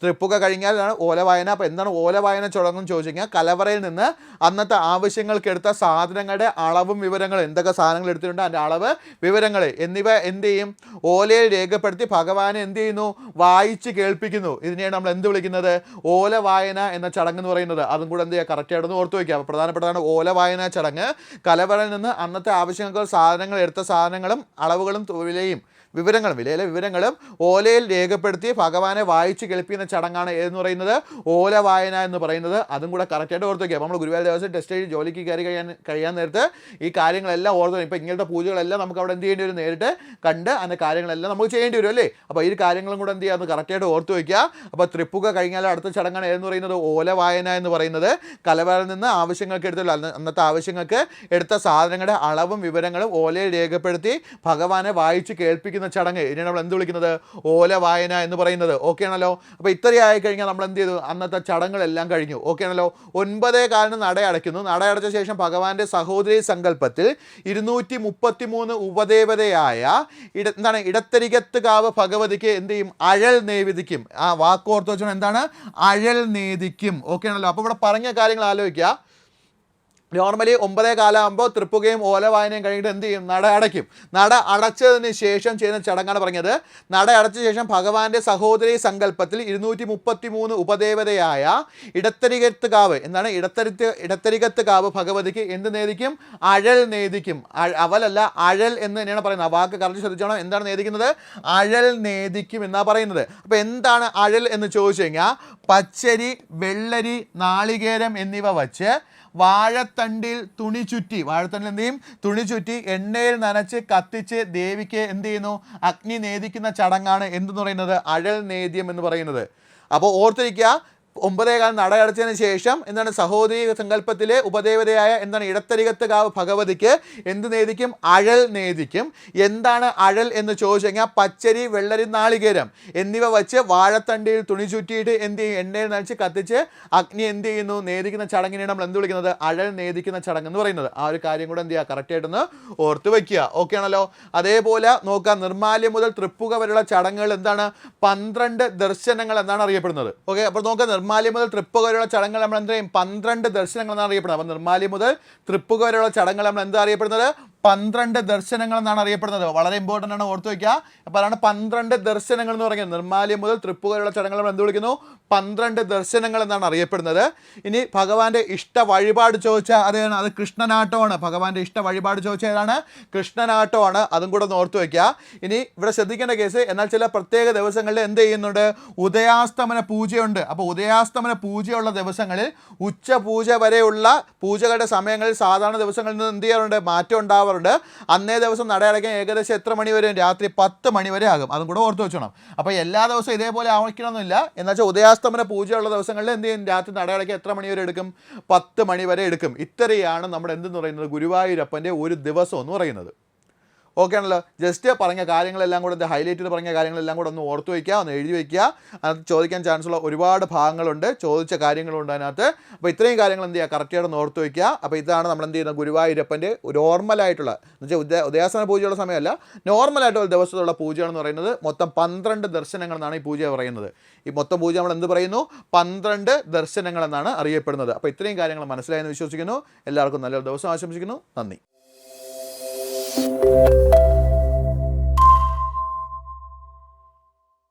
Speaker 1: തൃപ്പുക കഴിഞ്ഞാലാണ് ഓല വായന. അപ്പോൾ എന്താണ് ഓല വായന ചടങ്ങെന്ന് ചോദിച്ചു കഴിഞ്ഞാൽ കലവറയിൽ നിന്ന് അന്നത്തെ ആവശ്യങ്ങൾക്കെടുത്ത സാധനങ്ങളുടെ അളവും വിവരങ്ങൾ, എന്തൊക്കെ സാധനങ്ങൾ എടുത്തിട്ടുണ്ട് അതിൻ്റെ അളവ്, വിവരങ്ങൾ എന്നിവ എന്ത് ചെയ്യും? ഓലയിൽ രേഖപ്പെടുത്തി ഭഗവാനെ എന്ത് ചെയ്യുന്നു? വായിച്ച് കേൾപ്പിക്കുന്നു. ഇതിനെയാണ് നമ്മൾ എന്ത് വിളിക്കുന്നത്? ഓല വായന എന്ന ചടങ്ങ് എന്ന് പറയുന്നത്. അതും കൂടെ എന്ത് ചെയ്യുക? കറക്റ്റായിട്ടൊന്ന് ഓർത്ത് വയ്ക്കുക. അപ്പോൾ പ്രധാനപ്പെട്ടതാണ് ഓല വായന ചടങ്ങ്. കലവറയിൽ നിന്ന് അന്നത്തെ ആവശ്യങ്ങൾക്ക് സാധനങ്ങൾ എടുത്ത സാധനങ്ങളും അളവുകളും വിലയിലെ വിവരങ്ങളും ഓലയിൽ രേഖപ്പെടുത്തി ഭഗവാനെ വായിച്ച് കേൾപ്പിക്കുന്ന ചടങ്ങാണ് ഏതെന്ന് പറയുന്നത്? ഓല വായന എന്ന് പറയുന്നത്. അതും കൂടെ കറക്റ്റായിട്ട് ഓർത്ത് വയ്ക്കുക. നമ്മൾ ഗുരുവായൂർ ദേവസ്വം ടെസ്റ്റ് ചെയ്ത് ജോലിക്ക് കഴിയാൻ നേരത്ത് ഈ കാര്യങ്ങളെല്ലാം ഓർത്ത്. ഇപ്പോൾ ഇങ്ങനത്തെ പൂജകളെല്ലാം നമുക്ക് അവിടെ എന്ത് ചെയ്യേണ്ടി വരും? നേരിട്ട് കണ്ട് അതിൻ്റെ കാര്യങ്ങളെല്ലാം നമുക്ക് ചെയ്യേണ്ടി വരും അല്ലേ? അപ്പോൾ ഈ കാര്യങ്ങളും കൂടെ എന്ത് ചെയ്യുക? അത് കറക്റ്റായിട്ട് ഓർത്ത് വയ്ക്കുക. അപ്പോൾ തൃപ്പുക കഴിഞ്ഞാൽ അടുത്ത ചടങ്ങാണ് ഏതെന്ന് പറയുന്നത്? ഓല വായന എന്ന് പറയുന്നത്. കലവറയിൽ നിന്ന് ആവശ്യങ്ങൾക്ക് അന്നത്തെ ആവശ്യങ്ങൾക്ക് എടുത്ത സാധനങ്ങളുടെ അളവും വിവരങ്ങളും ഓലയിൽ രേഖപ്പെടുത്തി ഭഗവാനെ വായിച്ച് കേൾപ്പിക്കുന്ന ചടങ്ങ്. ഇതിനെ നമ്മൾ എന്ത് വിളിക്കുന്നത്? ഓല വായന എന്ന് പറയുന്നത്. ഓക്കെ ആണല്ലോ? അപ്പോൾ ഇത്രയായി കഴിഞ്ഞാൽ നമ്മൾ എന്ത് ചെയ്തു? അന്നത്തെ ചടങ്ങുകളെല്ലാം കഴിഞ്ഞു. ഓക്കെ ആണല്ലോ? 9:15 നട അടയ്ക്കുന്നു. നട അടച്ച ശേഷം ഭഗവാന്റെ സഹോദരി സങ്കല്പത്തിൽ 233 ഉപദേവതയായ ഇടത്തരികത്ത് കാവ് ഭഗവതിക്ക് എന്ത് ചെയ്യും? അഴൽ നേവിധിക്കും. ആ വാക്കോർത്ത് വെച്ചാൽ എന്താണ്? അഴൽ നേദിക്കും. ഓക്കെ ആണല്ലോ? അപ്പോൾ ഇവിടെ പറഞ്ഞ കാര്യങ്ങൾ ആലോചിക്കുക. നോർമലി 9:15 തൃപ്പുകയും ഓല വായനയും കഴിഞ്ഞിട്ട് എന്ത് ചെയ്യും? നട അടയ്ക്കും. നട അടച്ചതിന് ശേഷം ചെയ്യുന്ന ചടങ്ങാണ് പറഞ്ഞത്. നട അടച്ച ശേഷം ഭഗവാന്റെ സഹോദരി സങ്കല്പത്തിൽ 233 ഉപദേവതയായ ഇടത്തരികത്ത് കാവ് എന്താണ്? ഇടത്തരികത്ത് കാവ് ഭഗവതിക്ക് എന്ത് നേദിക്കും? അഴൽ നേദിക്കും. അവലല്ല, അഴൽ എന്ന് തന്നെയാണ് പറയുന്നത്. ആ വാക്ക് കറക്റ്റ് ശ്രദ്ധിച്ചോണം. എന്താണ് നേദിക്കുന്നത്? അഴൽ നേദിക്കും എന്നാണ് പറയുന്നത്. അപ്പോൾ എന്താണ് അഴൽ എന്ന് ചോദിച്ചു കഴിഞ്ഞാൽ പച്ചരി, വെള്ളരി, നാളികേരം എന്നിവ വച്ച് വാഴത്തണ്ടിൽ തുണി ചുറ്റി എന്ത് ചെയ്യും? തുണി ചുറ്റി എണ്ണയിൽ നനച്ച് കത്തിച്ച് ദേവിക്ക് എന്ത് ചെയ്യുന്നു? അഗ്നി നേദിക്കുന്ന ചടങ്ങാണ് എന്തെന്ന് പറയുന്നത്? അഴൽ നേദ്യം എന്ന് പറയുന്നത്. അപ്പോൾ ഓർത്തിരിക്കുക, 9:15 നട അടച്ചതിന് ശേഷം എന്താണ്? സഹോദരി സങ്കല്പത്തിലെ ഉപദേവതയായ എന്താണ്? ഇടത്തരികത്ത് കാവ് ഭഗവതിക്ക് എന്ത് നേദിക്കും? അഴൽ നേദിക്കും. എന്താണ് അഴൽ എന്ന് ചോദിച്ചു കഴിഞ്ഞാൽ പച്ചരി, വെള്ളരി, നാളികേരം എന്നിവ വച്ച് വാഴത്തണ്ടിയിൽ തുണി ചുറ്റിയിട്ട് എന്ത് ചെയ്യും? എണ്ണയിൽ നനച്ച് കത്തിച്ച് അഗ്നി എന്ത് ചെയ്യുന്നു? നേദിക്കുന്ന ചടങ്ങിനെയാണ് നമ്മൾ എന്ത് വിളിക്കുന്നത്? അഴൽ നേദിക്കുന്ന ചടങ്ങ് എന്ന് പറയുന്നത്. ആ ഒരു കാര്യം കൂടെ എന്ത് ചെയ്യുക? കറക്റ്റായിട്ടൊന്ന് ഓർത്ത് വയ്ക്കുക. ഓക്കെ ആണല്ലോ? അതേപോലെ നോക്കാം, നിർമ്മാല്യം മുതൽ തൃപ്പുക വരെയുള്ള ചടങ്ങുകൾ എന്താണ്? 12 ദർശനങ്ങൾ എന്നാണ് അറിയപ്പെടുന്നത്. ഓക്കെ, അപ്പോൾ നോക്കാം, നിർമ്മാല്യം മുതൽ തൃപ്പുക വരെയുള്ള ചടങ്ങുകൾ നമ്മൾ എന്ത് ചെയ്യും? 12 ദർശനങ്ങൾ എന്നാണ് അറിയപ്പെടുന്നത്. അപ്പോൾ നിർമ്മാല്യം മുതൽ തൃപ്പുക വരെയുള്ള ചടങ്ങുകൾ നമ്മൾ എന്താ അറിയപ്പെടുന്നത്? 12 ദർശനങ്ങൾ എന്നാണ് അറിയപ്പെടുന്നത്. വളരെ ഇമ്പോർട്ടൻ്റ് ആണ്, ഓർത്ത് വയ്ക്കുക. അപ്പോൾ അതാണ് 12 ദർശനങ്ങൾ എന്ന് പറയുന്നത്. നിർമ്മാല്യം മുതൽ തൃപ്പുക വരെയുള്ള ചടങ്ങുകൾ നമ്മൾ എന്ത് വിളിക്കുന്നു? 12 ദർശനങ്ങൾ എന്നാണ് അറിയപ്പെടുന്നത്. ഇനി ഭഗവാന്റെ ഇഷ്ട വഴിപാട് ചോദിച്ചാൽ അത് കൃഷ്ണനാട്ടമാണ്. ഭഗവാന്റെ ഇഷ്ട വഴിപാട് ചോദിച്ചാൽ ഏതാണ്? കൃഷ്ണനാട്ടമാണ്. അതും കൂടെ ഒന്ന് ഓർത്ത് വയ്ക്കുക. ഇനി ഇവിടെ ശ്രദ്ധിക്കേണ്ട കേസ്, എന്നാൽ ചില പ്രത്യേക ദിവസങ്ങളിൽ എന്ത് ചെയ്യുന്നുണ്ട്? ഉദയാസ്തമന പൂജയുണ്ട്. അപ്പോൾ ഉദയാസ്തമന പൂജയുള്ള ദിവസങ്ങളിൽ ഉച്ച പൂജ വരെയുള്ള പൂജകളുടെ സമയങ്ങളിൽ സാധാരണ ദിവസങ്ങളിൽ നിന്ന് എന്ത് ചെയ്യാറുണ്ട്? മാറ്റം ഉണ്ടാവാറുണ്ട്. അന്നേ ദിവസം നട അടയ്ക്കാൻ ഏകദേശം എത്ര മണി വരെ? രാത്രി 10 മണി വരെ ആകും. അതും കൂടെ ഓർത്ത് വെച്ചോണം. അപ്പോൾ എല്ലാ ദിവസവും ഇതേപോലെ ആവണമെന്നില്ല. എന്നുവെച്ചാൽ ഉദയാസ്തമന പൂജയുള്ള ദിവസങ്ങളിൽ എന്ത് ചെയ്യും? രാത്രി നട അടയ്ക്കാൻ എത്ര മണി വരെ എടുക്കും? 10 മണി വരെ എടുക്കും. ഇത്രയാണ് നമ്മുടെ എന്തെന്ന് പറയുന്നത്? ഗുരുവായൂരപ്പൻ്റെ ഒരു ദിവസം എന്ന് പറയുന്നത്. ഓക്കെ ആണല്ലോ? ജസ്റ്റ് പറഞ്ഞ കാര്യങ്ങളെല്ലാം കൂടെ ഹൈലൈറ്റ് ചെയ്ത് പറഞ്ഞ കാര്യങ്ങളെല്ലാം കൂടെ ഒന്ന് ഓർത്ത് വയ്ക്കുക, ഒന്ന് എഴുതി വയ്ക്കുക. അത് ചോദിക്കാൻ ചാൻസുള്ള ഒരുപാട് ഭാഗങ്ങളുണ്ട്, ചോദിച്ച കാര്യങ്ങളുണ്ട് അതിനകത്ത്. അപ്പോൾ ഇത്രയും കാര്യങ്ങൾ എന്ത് ചെയ്യുക? കറക്റ്റായിട്ട് ഒന്ന് ഓർത്ത് വയ്ക്കുക. അപ്പോൾ ഇതാണ് നമ്മൾ എന്ത് ചെയ്യുന്നത്? ഗുരുവായൂരപ്പൻ്റെ നോർമലായിട്ടുള്ള എന്ന് വെച്ചാൽ ഉദയാസന പൂജയുള്ള സമയമല്ല, നോർമലായിട്ടുള്ള ദിവസത്തുള്ള പൂജകളെന്ന് പറയുന്നത് മൊത്തം 12 ദർശനങ്ങൾ എന്നാണ് ഈ പൂജ പറയുന്നത്. ഈ മൊത്തം പൂജ നമ്മൾ എന്ത് പറയുന്നു? 12 ദർശനങ്ങൾ എന്നാണ് അറിയപ്പെടുന്നത്. അപ്പോൾ ഇത്രയും കാര്യങ്ങൾ മനസ്സിലായെന്ന് വിശ്വസിക്കുന്നു. എല്ലാവർക്കും നല്ലൊരു ദിവസം ആശംസിക്കുന്നു. നന്ദി.